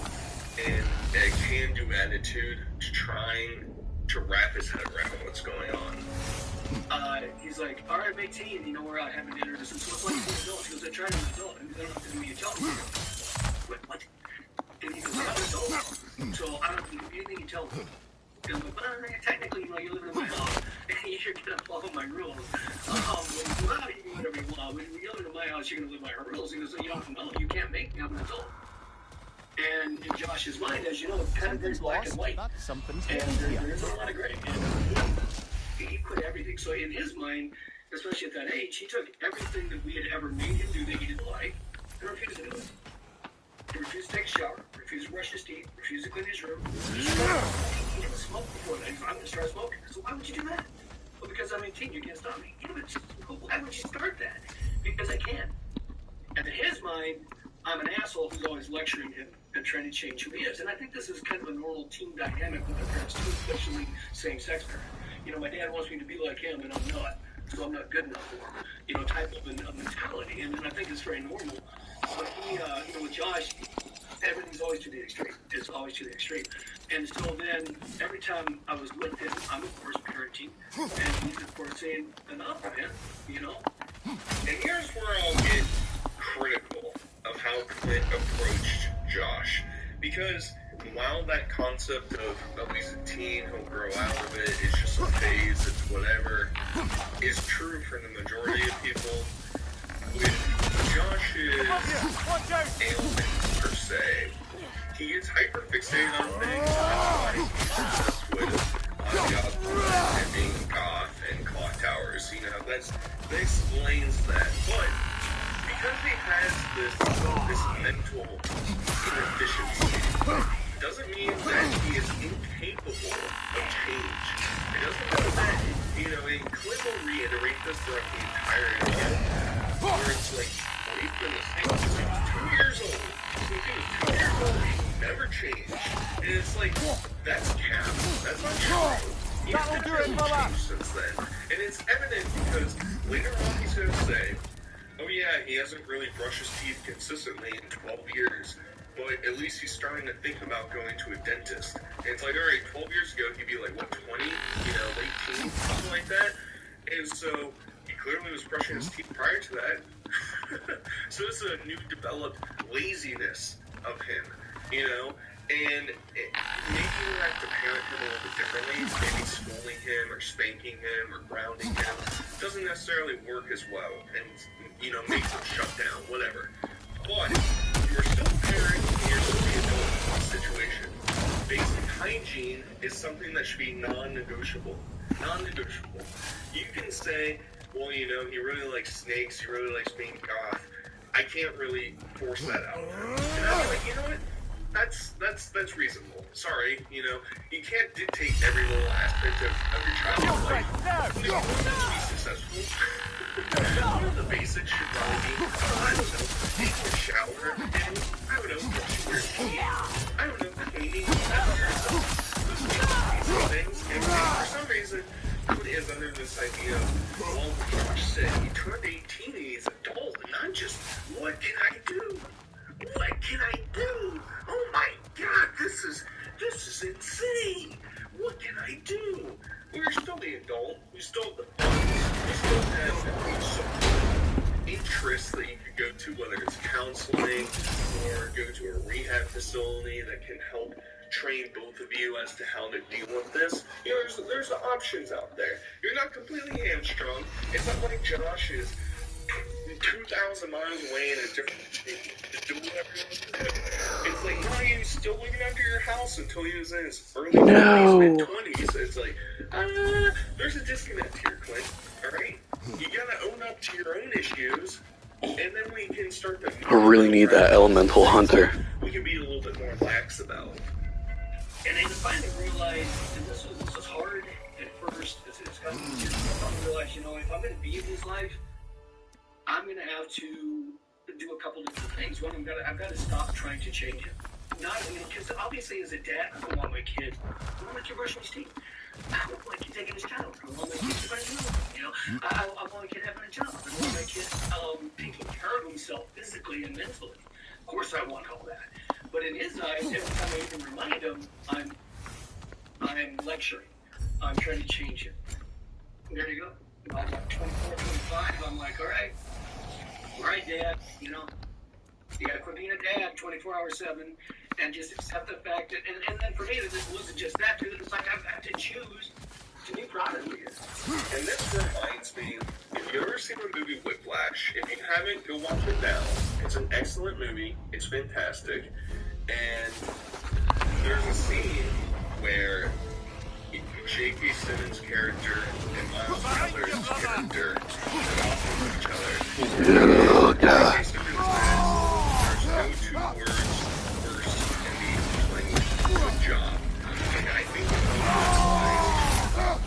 K: a can-do attitude to trying to wrap his head around what's going on.
I: He's like, all right, big team, you know, we're out having dinner. This is so funny for an adult. He goes, I tried an adult. I don't have to do what you tell me. Wait, what? And he goes, I'm an adult. So I don't do anything you tell me. He goes, well, technically, you know, you're living in my house, and you're going to follow my rules. When you go out, you can do whatever you want. When you live in my house, you're going to live by our rules. He goes, you don't know. You can't make me. I'm an adult. And in Josh's mind, as you know, it's kind of very black and white. And there's a lot of gray. And he quit everything. So in his mind, especially at that age, he took everything that we had ever made him do that he didn't like and refused to do it. He refused to take a shower, refused to brush his teeth, refused to clean his room. He didn't smoke before that. I'm going to start smoking. So why would you do that? Well, because I'm 18, you can't stop me. Yeah, but why would you start that? Because I can. And in his mind, I'm an asshole who's always lecturing him and trying to change who he is. And I think this is kind of a normal team dynamic with their parents too, especially same-sex parents. You know, my dad wants me to be like him, and I'm not, so I'm not good enough for him. You know, type of a mentality, and I think it's very normal. But he, you know, with Josh, everything's always to the extreme. It's always to the extreme. And so then, every time I was with him, I'm of course parenting, and he's of course saying, enough, man, you know?
K: And here's where I'll get critical of how Clint approached Josh, because while that concept of, oh, he's a teen, he'll grow out of it, it's just a phase, it's whatever, is true for the majority of people, with Josh's ailments, per se, he gets hyper-fixated on things, that's why he's obsessed with the Osborne and being goth and clock towers, you know, that explains that, but because he has this mental inefficiency, doesn't mean that he is incapable of change. It doesn't mean that, you know, and Clint will reiterate this throughout the entire interview, where it's like, well, he's been the same since he was 2 years old. Since he was 2 years old, he never changed. And it's like, that's cap. That's not true. He's never really changed since then. And it's evident because later on he's going to say, oh yeah, he hasn't really brushed his teeth consistently in 12 years, but at least he's starting to think about going to a dentist. And it's like, alright, 12 years ago, he'd be like, what, 20? You know, late teens, something like that? And so, he clearly was brushing his teeth prior to that. So it's a new developed laziness of him, you know? And maybe you have to parent him a little bit differently, maybe schooling him or spanking him or grounding him. doesn't necessarily work as well, and, you know, makes them shut down, whatever. But you're still a parent, and you're still the adult in this situation. Basic hygiene is something that should be non-negotiable. Non-negotiable. You can say, well, you know, he really likes snakes, he really likes being goth. I can't really force that out of him. And I'm like, you know what? That's reasonable. Sorry, you know, you can't dictate every little aspect of your child's life. If you want them to be successful, one of the basics should probably be, I don't know, taking a shower, and, I don't know, brushing your teeth. I don't know, cleaning those basic things. And for some reason, everybody is under this idea of, well, Josh said he turned 18 and he's an adult, and I'm just, what can I do? What can I do? Oh my God, this is insane. What can I do? We're still the adult. We still have the funds. We still have some interests that you could go to, whether it's counseling or go to a rehab facility that can help train both of you as to how to deal with this. You know, there's options out there. You're not completely hamstrung. It's not like Josh is 2,000 miles away in a different state to do whatever he wants to do. It's like, no, he was still living under your house until he was in his early 20s, mid-20s. It's like, there's a disconnect here, Clint. Alright? You gotta own up to your own issues, and then we can start to...
E: I really need that elemental hunter.
K: We can be a little bit more lax about.
I: And I finally realized, and this was hard at first, it's kind of easier, I realized, you know, if I'm going to be in his life, I'm going to have to do a couple different things. One, I've got to stop trying to change him. Not, you know, because obviously as a dad, I don't want my kid brushing his teeth. I don't want my kid taking his shower. I want my kid spending time, you know. I want my kid having a job. I want my kid taking care of himself physically and mentally. Of course I want all that. But in his eyes, every time I even remind him, I'm lecturing. I'm trying to change him. There you go. I was like 24, 25. I'm like, all right, Dad, you know, you gotta quit being a dad 24/7 and just accept the fact that, and then for me, this wasn't just that, too. It's like I've got to choose to be proud of you.
K: And this reminds me, if you've ever seen the movie Whiplash, if you haven't, go watch it now. It's an excellent movie. It's fantastic. And there's a scene where J.K. Simmons' character and Miles Teller's character get off of each other. J.K. Simmons says, there's no two words worse in the English language. Good job. And I think I'm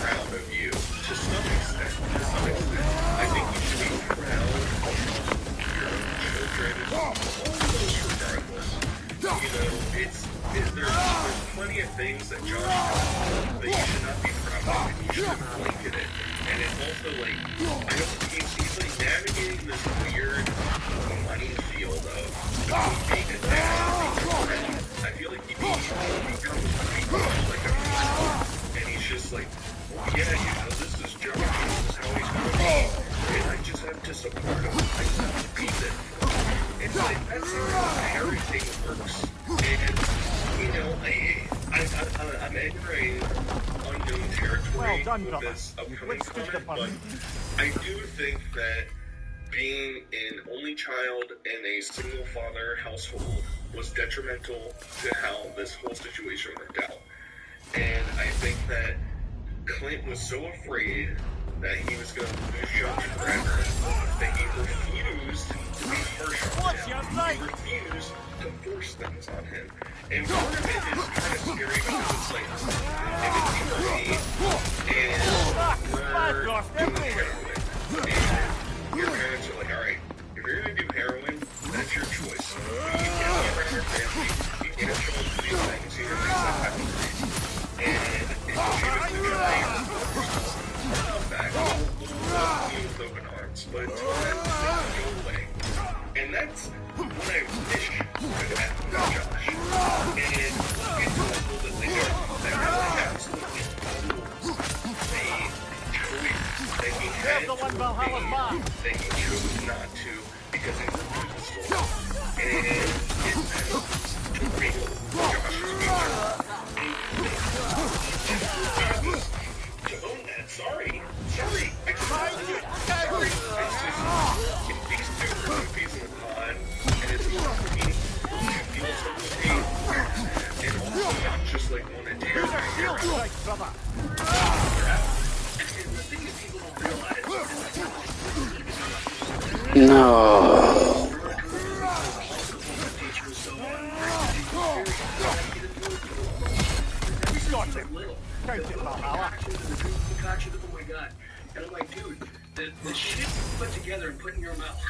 K: proud of you to some extent. I think you should be proud of your own children almost regardless. You know, there's plenty of things that Josh does that you should not be proud of, and you should blanket it. And it's also like, I don't, he's like navigating this weird minefield of being a dad and being a friend. I feel like he becomes pretty much like a friend, and he's just like, well, yeah, you know, this is Josh, this is how he's gonna be, and I just have to support him. I just have to be there for him. It's like, that's how parenting works. And, you know, I'm entering unknown territory with this upcoming comment, but I do think that being an only child in a single father household was detrimental to how this whole situation worked out. And I think that Clint was so afraid that he was going to lose Josh forever that he refused to be harsh on him. He refused to force things on him. And part of it is kind of scary because it's like, if it's you or me, and we're doing heroin, and your parents are like, alright, if you're going to do heroin, that's your choice. But you can't be around your family, you can't show them these things, you know, things that happen to you. And if she was the guy who come back, we'll welcome you with open arms. But until then, go away. And that's what I wish could happen to Josh. And it's possible that they don't. That really absolutely follows the choice that he had to remain, that he chose not to because he refused the story. And it's to bring Josh's future. To own that. Sorry. I just
E: No.
J: Count it, Valhalla.
I: Oh my god. And I'm like, dude, the shit you put together and put in your mouth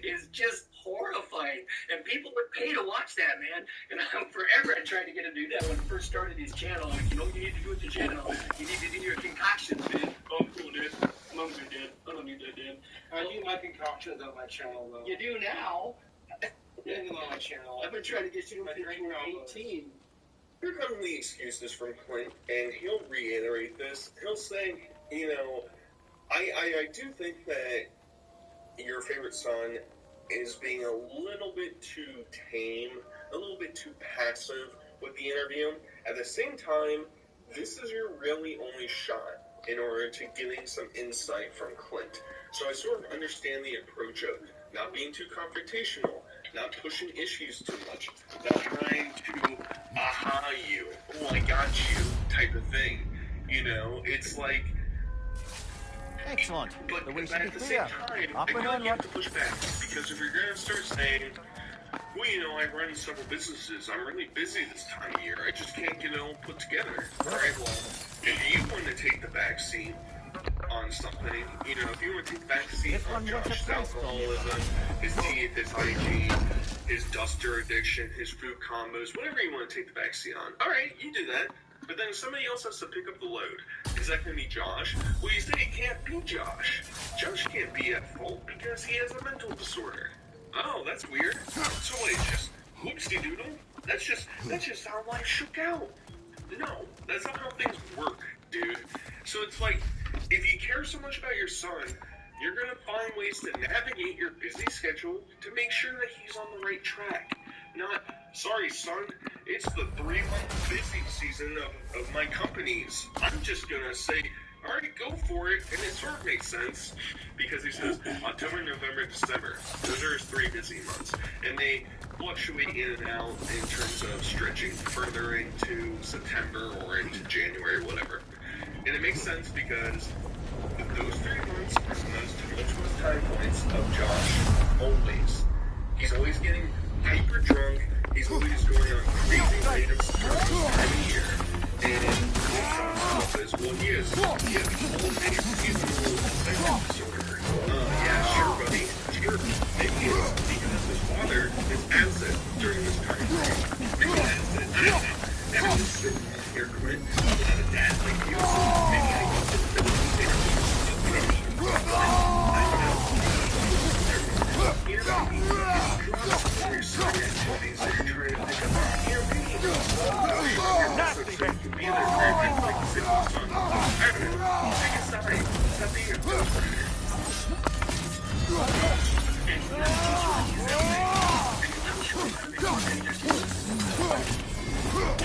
I: is just horrifying. And people would pay to watch that, man. And forever I tried to get him to do that when I first started his channel. Like, you know what you need to do with the channel? You need to do your concoctions, dude. Oh, I'm cool, dude. I'm good, dude. I don't need that, dude. I do my concoctions on my channel, though. You do now? Yeah, on my channel. I've been trying to get you to make it 18.
H: Here come the excuses from Clint, and he'll reiterate this. He'll say, you know, I do think that your favorite son is being a little bit too tame, a little bit too passive with the interview. At the same time, this is your really only shot in order to getting some insight from Clint. So I sort of understand the approach of not being too confrontational, not pushing issues too much, not trying to aha you, oh I got you type of thing. You know, it's like,
J: Excellent.
H: but
J: The way
H: at the same time, I feel like you have to push back, because if you're going to start saying, well, you know, I run several businesses, I'm really busy this time of year, I just can't get it all put together. Alright, well, if you want to take the back seat on something, you know, if you want to take the back seat on Josh's alcoholism, his teeth, his hygiene, his duster addiction, his food combos, whatever you want to take the back seat on, alright, you do that. But then somebody else has to pick up the load. Is that going to be Josh? Well, you said it can't be Josh. Josh can't be at fault because he has a mental disorder. Oh, that's weird. So wait, just whoopsie-doodle? That's just how life shook out. No, that's not how things work, dude. So it's like, if you care so much about your son, you're going to find ways to navigate your busy schedule to make sure that he's on the right track. Not, sorry, son, it's the 3-month busy season of my companies. I'm just going to say, all right, go for it. And it sort of makes sense because he says October, November, December. Those are his 3 busy months. And they fluctuate in and out in terms of stretching further into September or into January, whatever. And it makes sense because those 3 months are the most tumultuous time points of Josh. Always. He's always getting hyper drunk. He's always going on crazy items during this time of year. And stuff is, well, he has a whole seasonal affective disorder. Yeah, sure, buddy. Sure. Maybe he is because his father is absent during this time period. Maybe that's it. I don't know. That was sitting here, Quinn. I'm not a dad like you. Maybe I need to finish these interviews. I don't know. You know, your son activities that you're trying to pick up. You know, maybe so you can be there for your kids like you said to your son. I don't know. Take a side. Stop being a ghost rider. And you know, teach you how to use everything. And you tell you how to make money.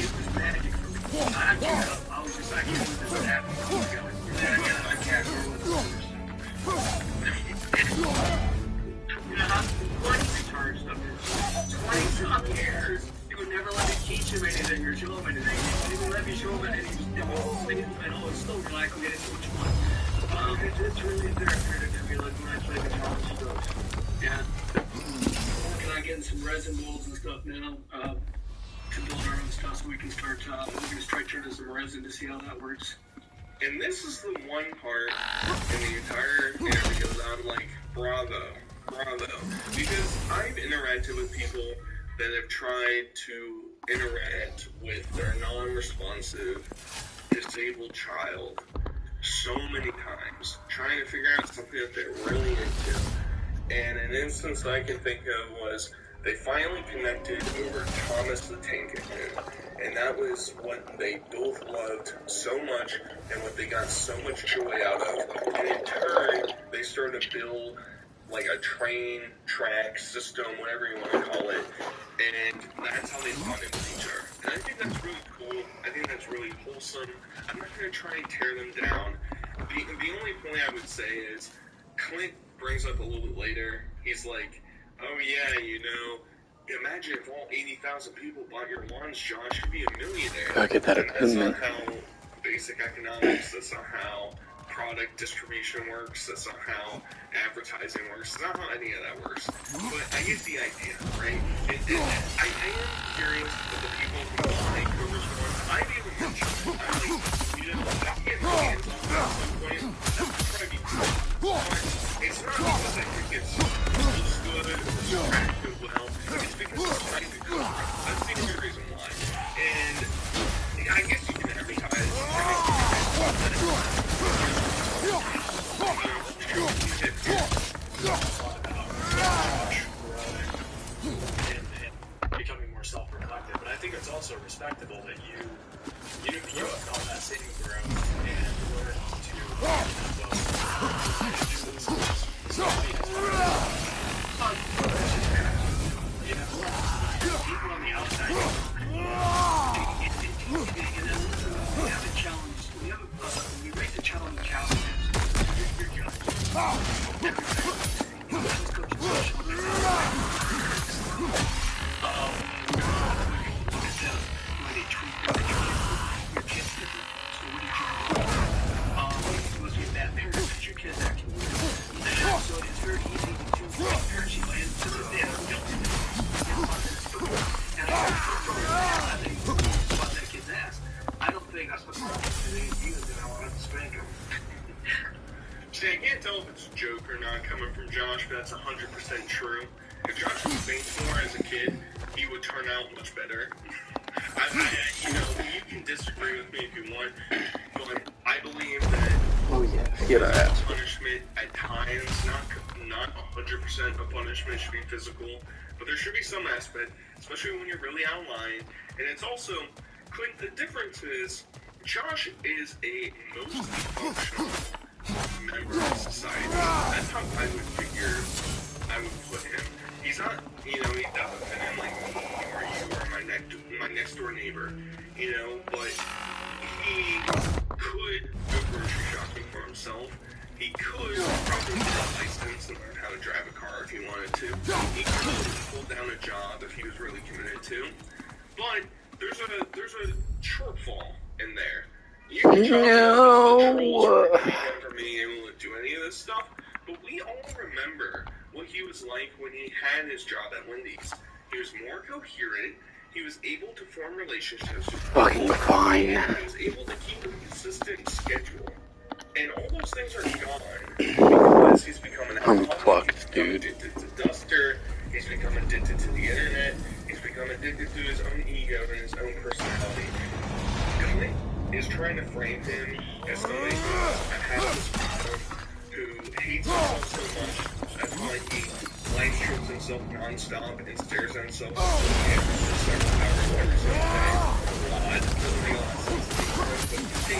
H: Use this magic for me. I gave up. I was just like, use this app. And then I got it on camera with the others. You know how 20 retards stuff is. 20-some years. They would never let me teach him anything or show him anything. They would let me show him anything. They won't oh, it's still relaxed. We get into what you want. It's really therapeutic for me, like when I play guitar and stuff. Yeah. We're working on getting some resin molds and stuff now to build our own stuff so we can start, we're going to try turning some resin to see how that works. And this is the one part in the entire interview that I'm like, bravo. Because I've interacted with people that have tried to interact with their non-responsive, disabled child so many times, trying to figure out something that they're really into. And an instance I can think of was they finally connected over Thomas the Tank Engine. And that was what they both loved so much and what they got so much joy out of. And in turn, they started to build like a train, track, system, whatever you want to call it. And that's how they bonded with each other. And I think that's really cool. I think that's really wholesome. I'm not going to try and tear them down. The only point I would say is Clint brings up a little bit later. He's like, oh yeah, you know, imagine if all 80,000 people bought your lawns, Josh, you'd be a millionaire.
E: Gotta get that
H: and that's
E: opinion.
H: not how basic economics, that's not how
N: product distribution works. That's not how advertising works. That's not how any of that works. But I get the idea, right? I am curious with the people who like Cover's one. I've even mentioned it. I'm like, you know, I can get my hands on that at some point. That would probably be cool. But it's not because I think it's looks good or practical well. It's because it's trying to cover. That's the only reason why. And I guess you can advertise.
I: And becoming more self-reflective. But I think it's also respectable that you have felt that same growth and learned to people on the outside. We have a challenge. We raise a challenge challenges. You're so it's very easy to parents you and to this day I don't and I about that kid's ass. I don't think that's the problem. I want to spank him.
N: See, I can't tell if it's a joke or not coming from Josh, but that's 100% true. If Josh was spanked more as a kid, he would turn out much better. You know, you can disagree with me if you want, but I believe that punishment at times, not 100% of punishment should be physical, but there should be some aspect, especially when you're really out of line. And it's also, Clint, the difference is, Josh is a most functional member of society. That's how I would figure I would put him. He's not, you know, he doesn't fit in like me or you or my next door neighbor, you know, but he could go grocery shopping for himself. He could probably get a license and learn how to drive a car if he wanted to. He could pull down a job if he was really committed to. But there's a shortfall in there. You can try for being able to do any of this stuff, but we all remember what he was like when he had his job at Wendy's. He was more coherent. He was able to form relationships.
E: Fucking fine.
N: He was able to keep a consistent schedule. And all those things are gone because he's become an alcoholic. He's become addicted to Duster. He's become addicted to the internet. He's become addicted to his own ego and his own personality. Clint is trying to frame him as somebody who has this problem, who hates himself so much. That's why he live streams himself non-stop and stares at himself for several hours every single day. That doesn't make a lot of sense to me.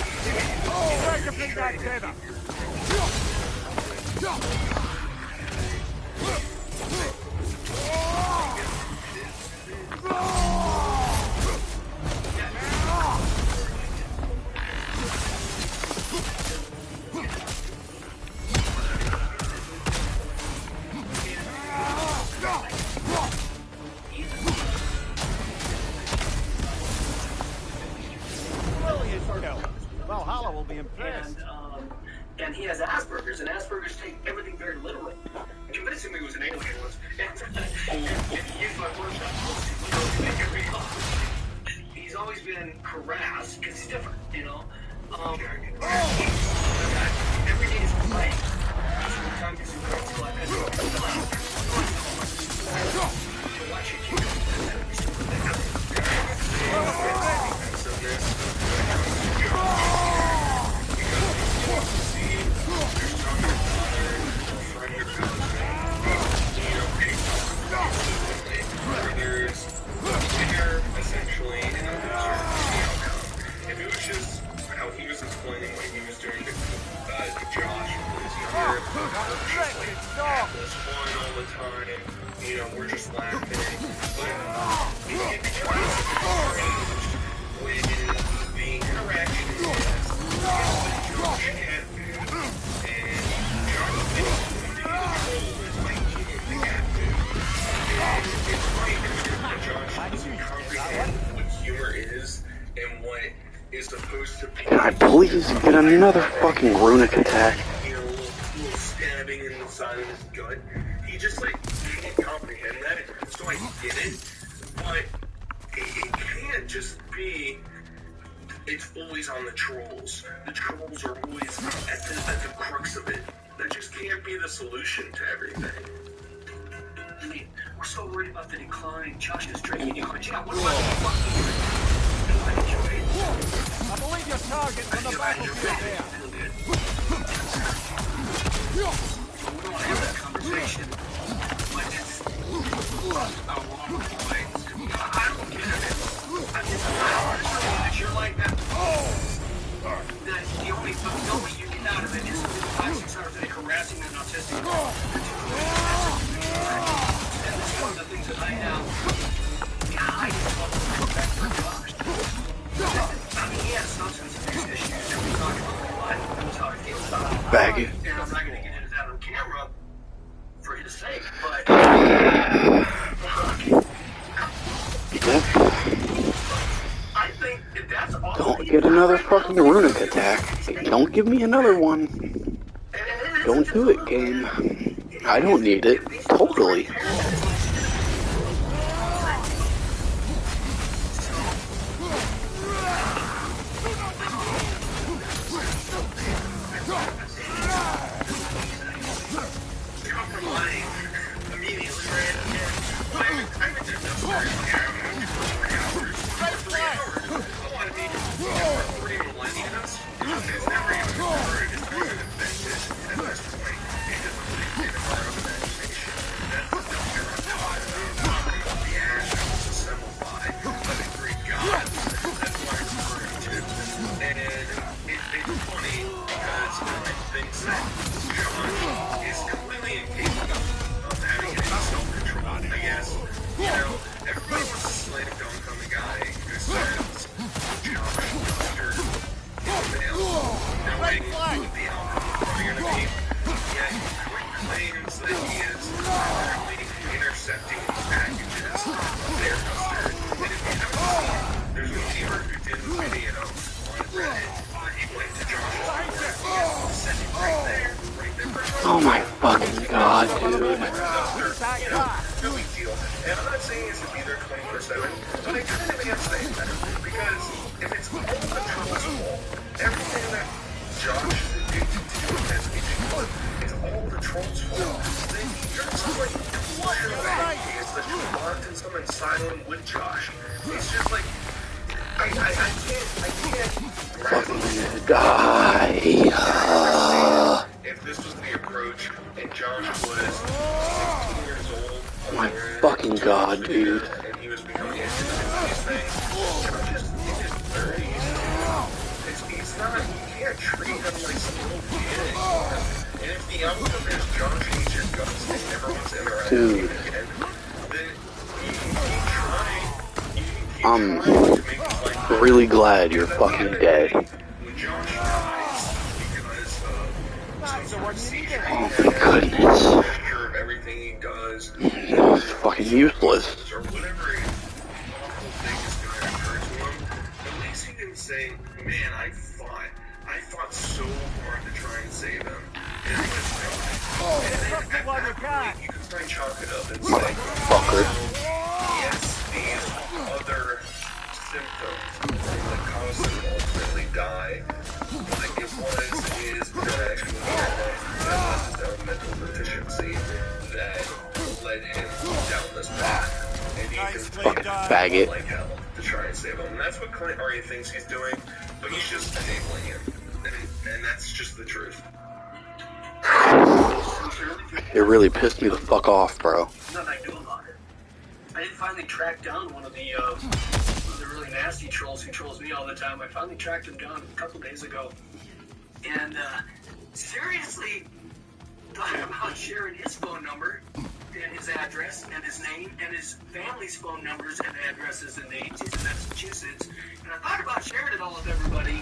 J: Valhalla will be impressed.
I: And he has Asperger's, and Asperger's take everything very literally. Convincing me he was an alien once. And he used my workshop to make it real. He's always been harassed because he's different, you know. Every day is play. Time gets in watch it.
N: Essentially, and a loser in the outcome. If it was just how he was explaining what he was doing to Josh when he was younger, just like hapless fun all the time, you know, we're just laughing. But it becomes strange when the interaction is what Josh can't do, and Josh thinks the control is like the cat food. And it's funny because Josh doesn't comprehend what humor is and what
C: is supposed to be...
E: Can I please get another fucking runic attack?
C: You know, a little stabbing in the side of his gut. He just, like, can't comprehend that, so I get it. But it can't just be... It's always on the trolls. The trolls are always at the crux of it. That just can't be the solution to everything.
I: I mean, we're so worried about the decline. Josh is drinking. You quit chat. What about the fucking drink? I enjoy it.
J: I believe your target's on the battlefield there.
I: We don't want to have that conversation. But it's about wrong points. I don't get it. I just understand that you're like that. That the only way you get out of it is 5-6 hours a day harassing an autistic girl. And this is one of the things that I have. Yeah, I just want to go back to Josh. I mean, he has substance abuse issues that we talk about a lot. He knows how I feel about it.
E: Bag it.
I: And I'm not going to get into that on camera for his sake, but... I think if that's all...
E: Don't get another fucking runic attack. Don't give me another one. Don't do it, game. I don't need it. Totally. Oh my fucking god, dude.
C: No big deal. And I'm not saying it should be there 24/7, but I kind of am saying that. Because if it's all the trolls' fault, everything that Josh is addicted to as a kid, it's all the trolls' fault, then you're just like, whatever it is that you locked in some asylum with Josh. It's just like, I can't
E: Die.
C: If this was the approach and Josh was 16 years old,
E: My fucking god, dude.
C: and he was becoming interested in these things, Josh is in his 30s. He's not, you can't treat him like some little kid anymore. And if the outcome is Josh hates your guts and never wants to interact with you again, then you can keep trying.
E: I'm really glad you're fucking dead.
C: When Josh dies, because of some seizure,
E: Oh my goodness.
C: of everything he does,
E: It's fucking useless.
C: or whatever awful thing is going to occur to him, at least he can say, man, I fought so hard to try and save him, and I just died. And then at that point, you can probably chalk it up and say,
E: Motherfucker.
C: yes, these other symptoms that caused him to ultimately die, like it is that actually that mental deficiency that led him down this path, and he can
E: fucking faggot
C: like hell to try and save him. And that's what Clint already thinks he's doing, but he's just enabling him, and that's just the truth.
E: It really pissed me the fuck off, bro.
I: Nothing I can do about it. I did finally track down one of the really nasty trolls who trolls me all the time. I finally tracked him down a couple days ago. And seriously thought about sharing his phone number and his address and his name and his family's phone numbers and addresses and names. He's in Massachusetts. And I thought about sharing it all with everybody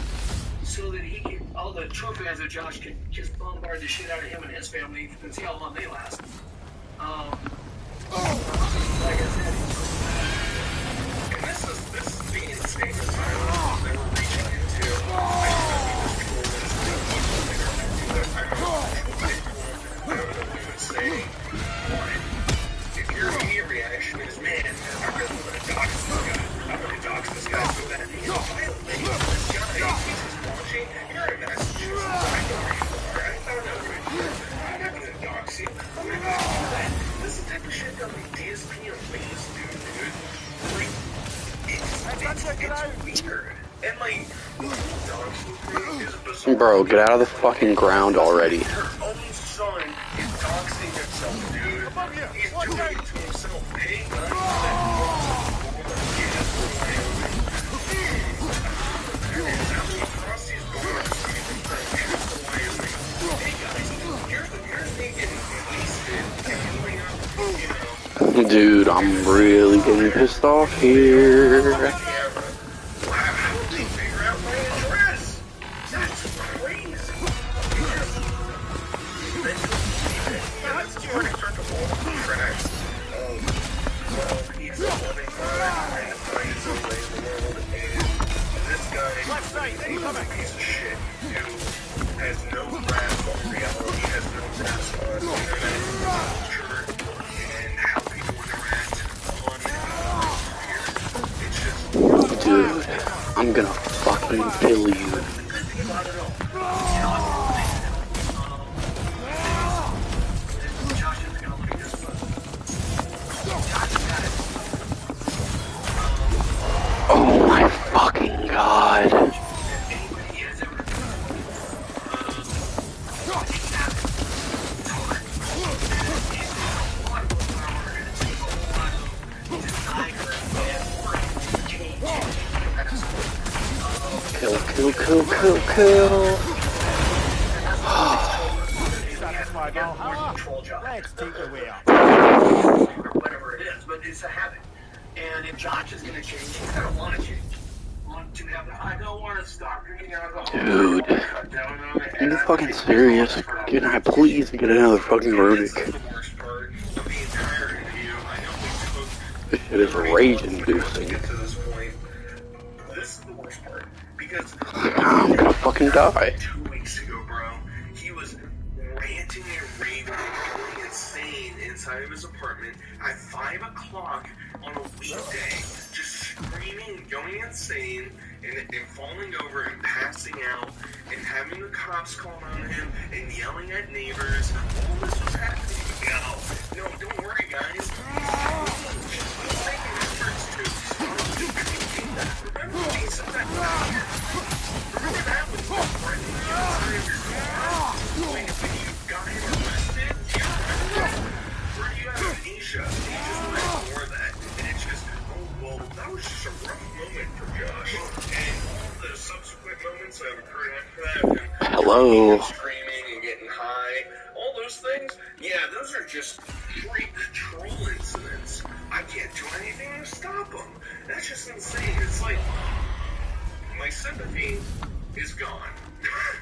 I: so that he could, all the troll fans of Josh could just bombard the shit out of him and his family and see how long they last. Like I said,
C: And this is the insane asylum. They were reaching
N: situation is, man, I really want to dox this guy. I'm going to dox this guy so that if I link this guy, he's just watching, you're in Massachusetts, I know where you are, I found out where you are, I'm not going to dox you, I'm not going to do that. This is the type of shit that like DSP and Lace do, dude. Like, it's weird. And like, the whole doxing thing is bizarre.
E: Bro, get out of the fucking ground already.
N: Her own son is doxing himself, dude. He's doing it to himself. Hey,
E: Dude, I'm really getting pissed off here. Dude, I'm gonna fucking kill you. Oh my fucking god. Kill.
J: Satisfied Valhalla? Let's take the way up.
I: Or whatever it is, but it's a habit. And if Josh is going to change, he's going to want to change. I don't want to stop drinking alcohol.
E: Dude, are you fucking serious? Can I please get another fucking runic? This shit is rage-inducing.
N: This is the worst part. Because
E: I'm gonna fucking die.
N: 2 weeks ago, bro, he was ranting and raving and going insane inside of his apartment at 5 o'clock on a weekday, just screaming and going insane and falling over and passing out and having the cops call on him and yelling at neighbors. All this was happening. No, don't worry, guys. He's making efforts to stop that. Remember when he said that? Remember that when he was running inside of your car? When you got him arrested? Do you remember that? Or do you have amnesia? And you just want to ignore that? And it's just, oh, well, that was just a rough moment for Josh. And all the subsequent moments that occurred after that,
E: Hello.
N: Screaming and getting high, all those things, yeah, those are just freak troll incidents. I can't do anything to stop them. That's just insane. It's like, my sympathy is gone.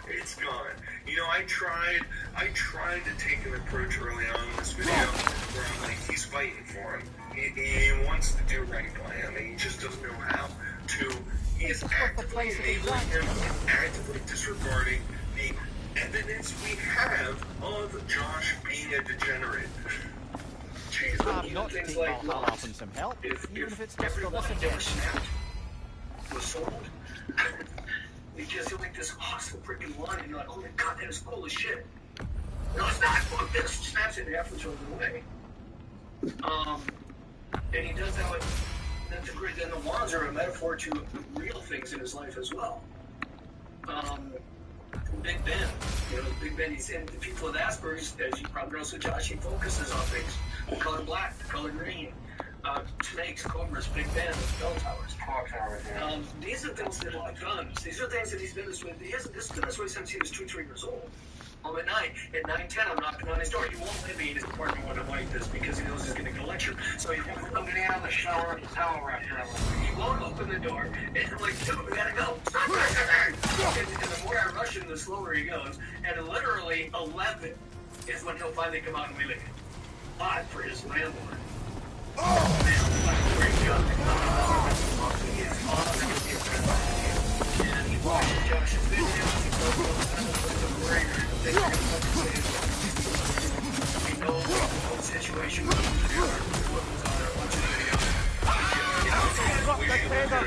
N: It's gone. You know, I tried to take an approach early on in this video where I'm like, he's fighting for him. He wants to do right by him, and he just doesn't know how to. He is actively enabling him and actively disregarding the evidence we have of Josh being a degenerate. Jeez,
J: I'm not to take Valhalla from some help, even if it's just for this event.
I: Snapped, was sold. Because you're like this awesome freaking line, and you're like, oh my god, that is cool as shit. No, it's not. Fuck this. Snaps it in half and throws it away. And he does that with. That's a great. And the wands are a metaphor to real things in his life as well. Big Ben, Big Ben. He's in the people with Asperger's, as you probably know. So Josh, he focuses on things: the color black, the color green, snakes, cobras, Big Ben, bell towers. These are things that like guns. These are things that he's been this way. This has been this way since he was 2-3 years old. At night, at 9-10, I'm knocking on his door. He won't let me in his apartment when I'm like this because he knows he's going to get a lecture. So he won't come in out of the shower and towel right here. He won't open the door. And I'm like, dude, we gotta go. Stop. And the more I rush him, the slower he goes. And literally 11 is when he'll finally come out and we leave. Odd for his landlord. Oh, man, what a great job. He is awesome. And he watches Josh's videos. He goes great. We know the situation goes on a bunch of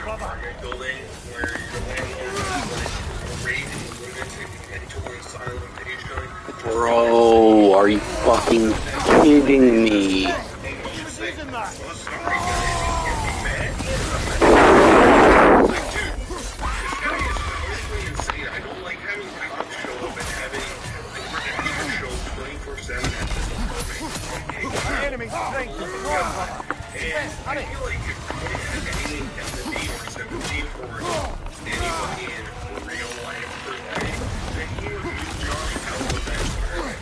N: apartment building where your landlord is like raiding lunatic mental asylum patient.
E: Bro, are you fucking kidding me?
N: And you should say, well, sorry guys, you can't be mad. It's like, dude, this guy is clinically insane. I don't like having cops show up and having different people show 24/7 at this apartment.
J: Enemy strength is wrong, brother.
N: And I feel like if Clint had any empathy or sympathy for anybody in real life per se, then he would move Josh out of that apartment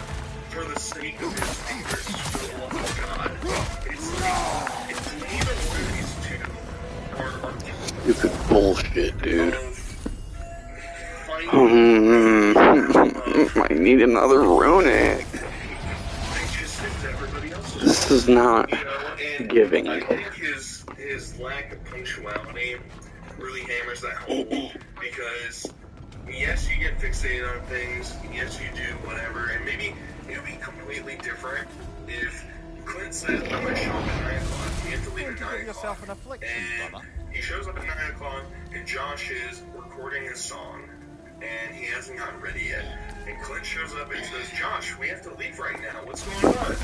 N: for the sake of his neighbors. For the love of God. It's like, it's neither one of these two are
E: Stupid bullshit, dude. I need another runic. This is not giving.
N: I think his lack of punctuality really hammers that home because yes, you get fixated on things, yes, you do whatever, and maybe it would be completely different if Clint says, I'm going to show up at 9 o'clock, you have to leave at 9 o'clock, and he shows up at 9 o'clock, and Josh is recording his song, and he hasn't gotten ready yet. And Clint shows up and says, Josh, we have to leave right now. What's going on?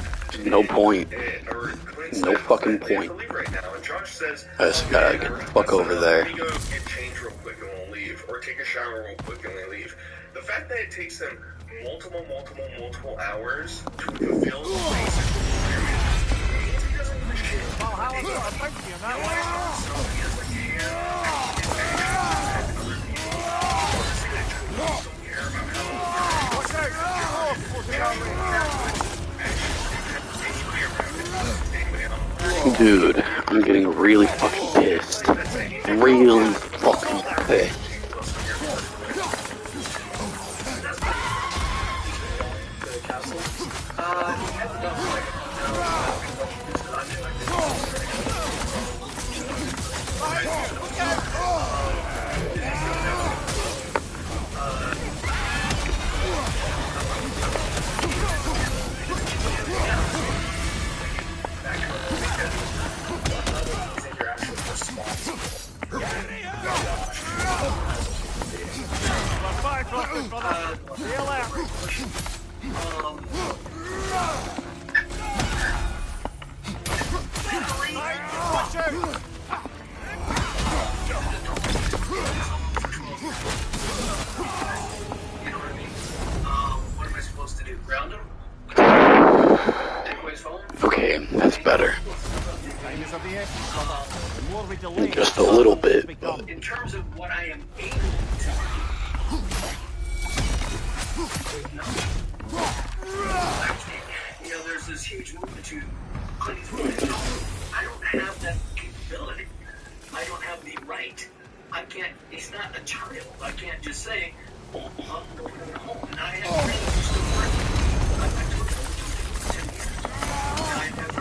E: No point. No fucking
N: We have
E: point.
N: to leave right now. And Josh says,
E: I just gotta get the fuck over there.
N: let me go get changed real quick and we'll leave. Or take a shower real quick and we leave. The fact that it takes them multiple hours to fulfill the basic requirements means he doesn't give a shit.
J: Valhalla got a bounty on that one.
N: So he has like huge expectations of other people. Honestly, I truly don't care about how
E: dude, I'm getting really fucking pissed. Really fucking pissed. Okay, that's better. Just a little bit, but...
I: In terms of what I am able to do, there's this huge movement to Clinton's movement. I don't have that capability. I don't have the right. I can't, he's not a child. I can't just say, I'm going home. And I have friends who still work. I took it over to 10 years. I have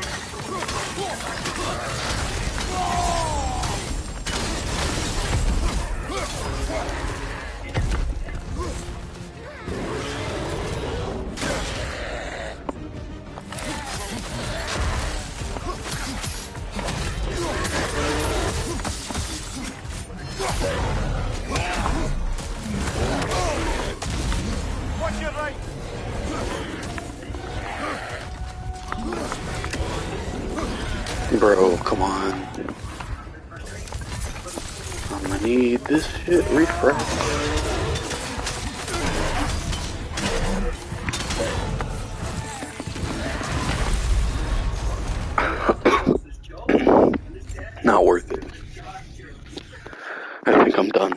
J: Watch your right.
E: Bro, come on. I'm gonna need this shit refreshed. Not worth it. I think I'm done.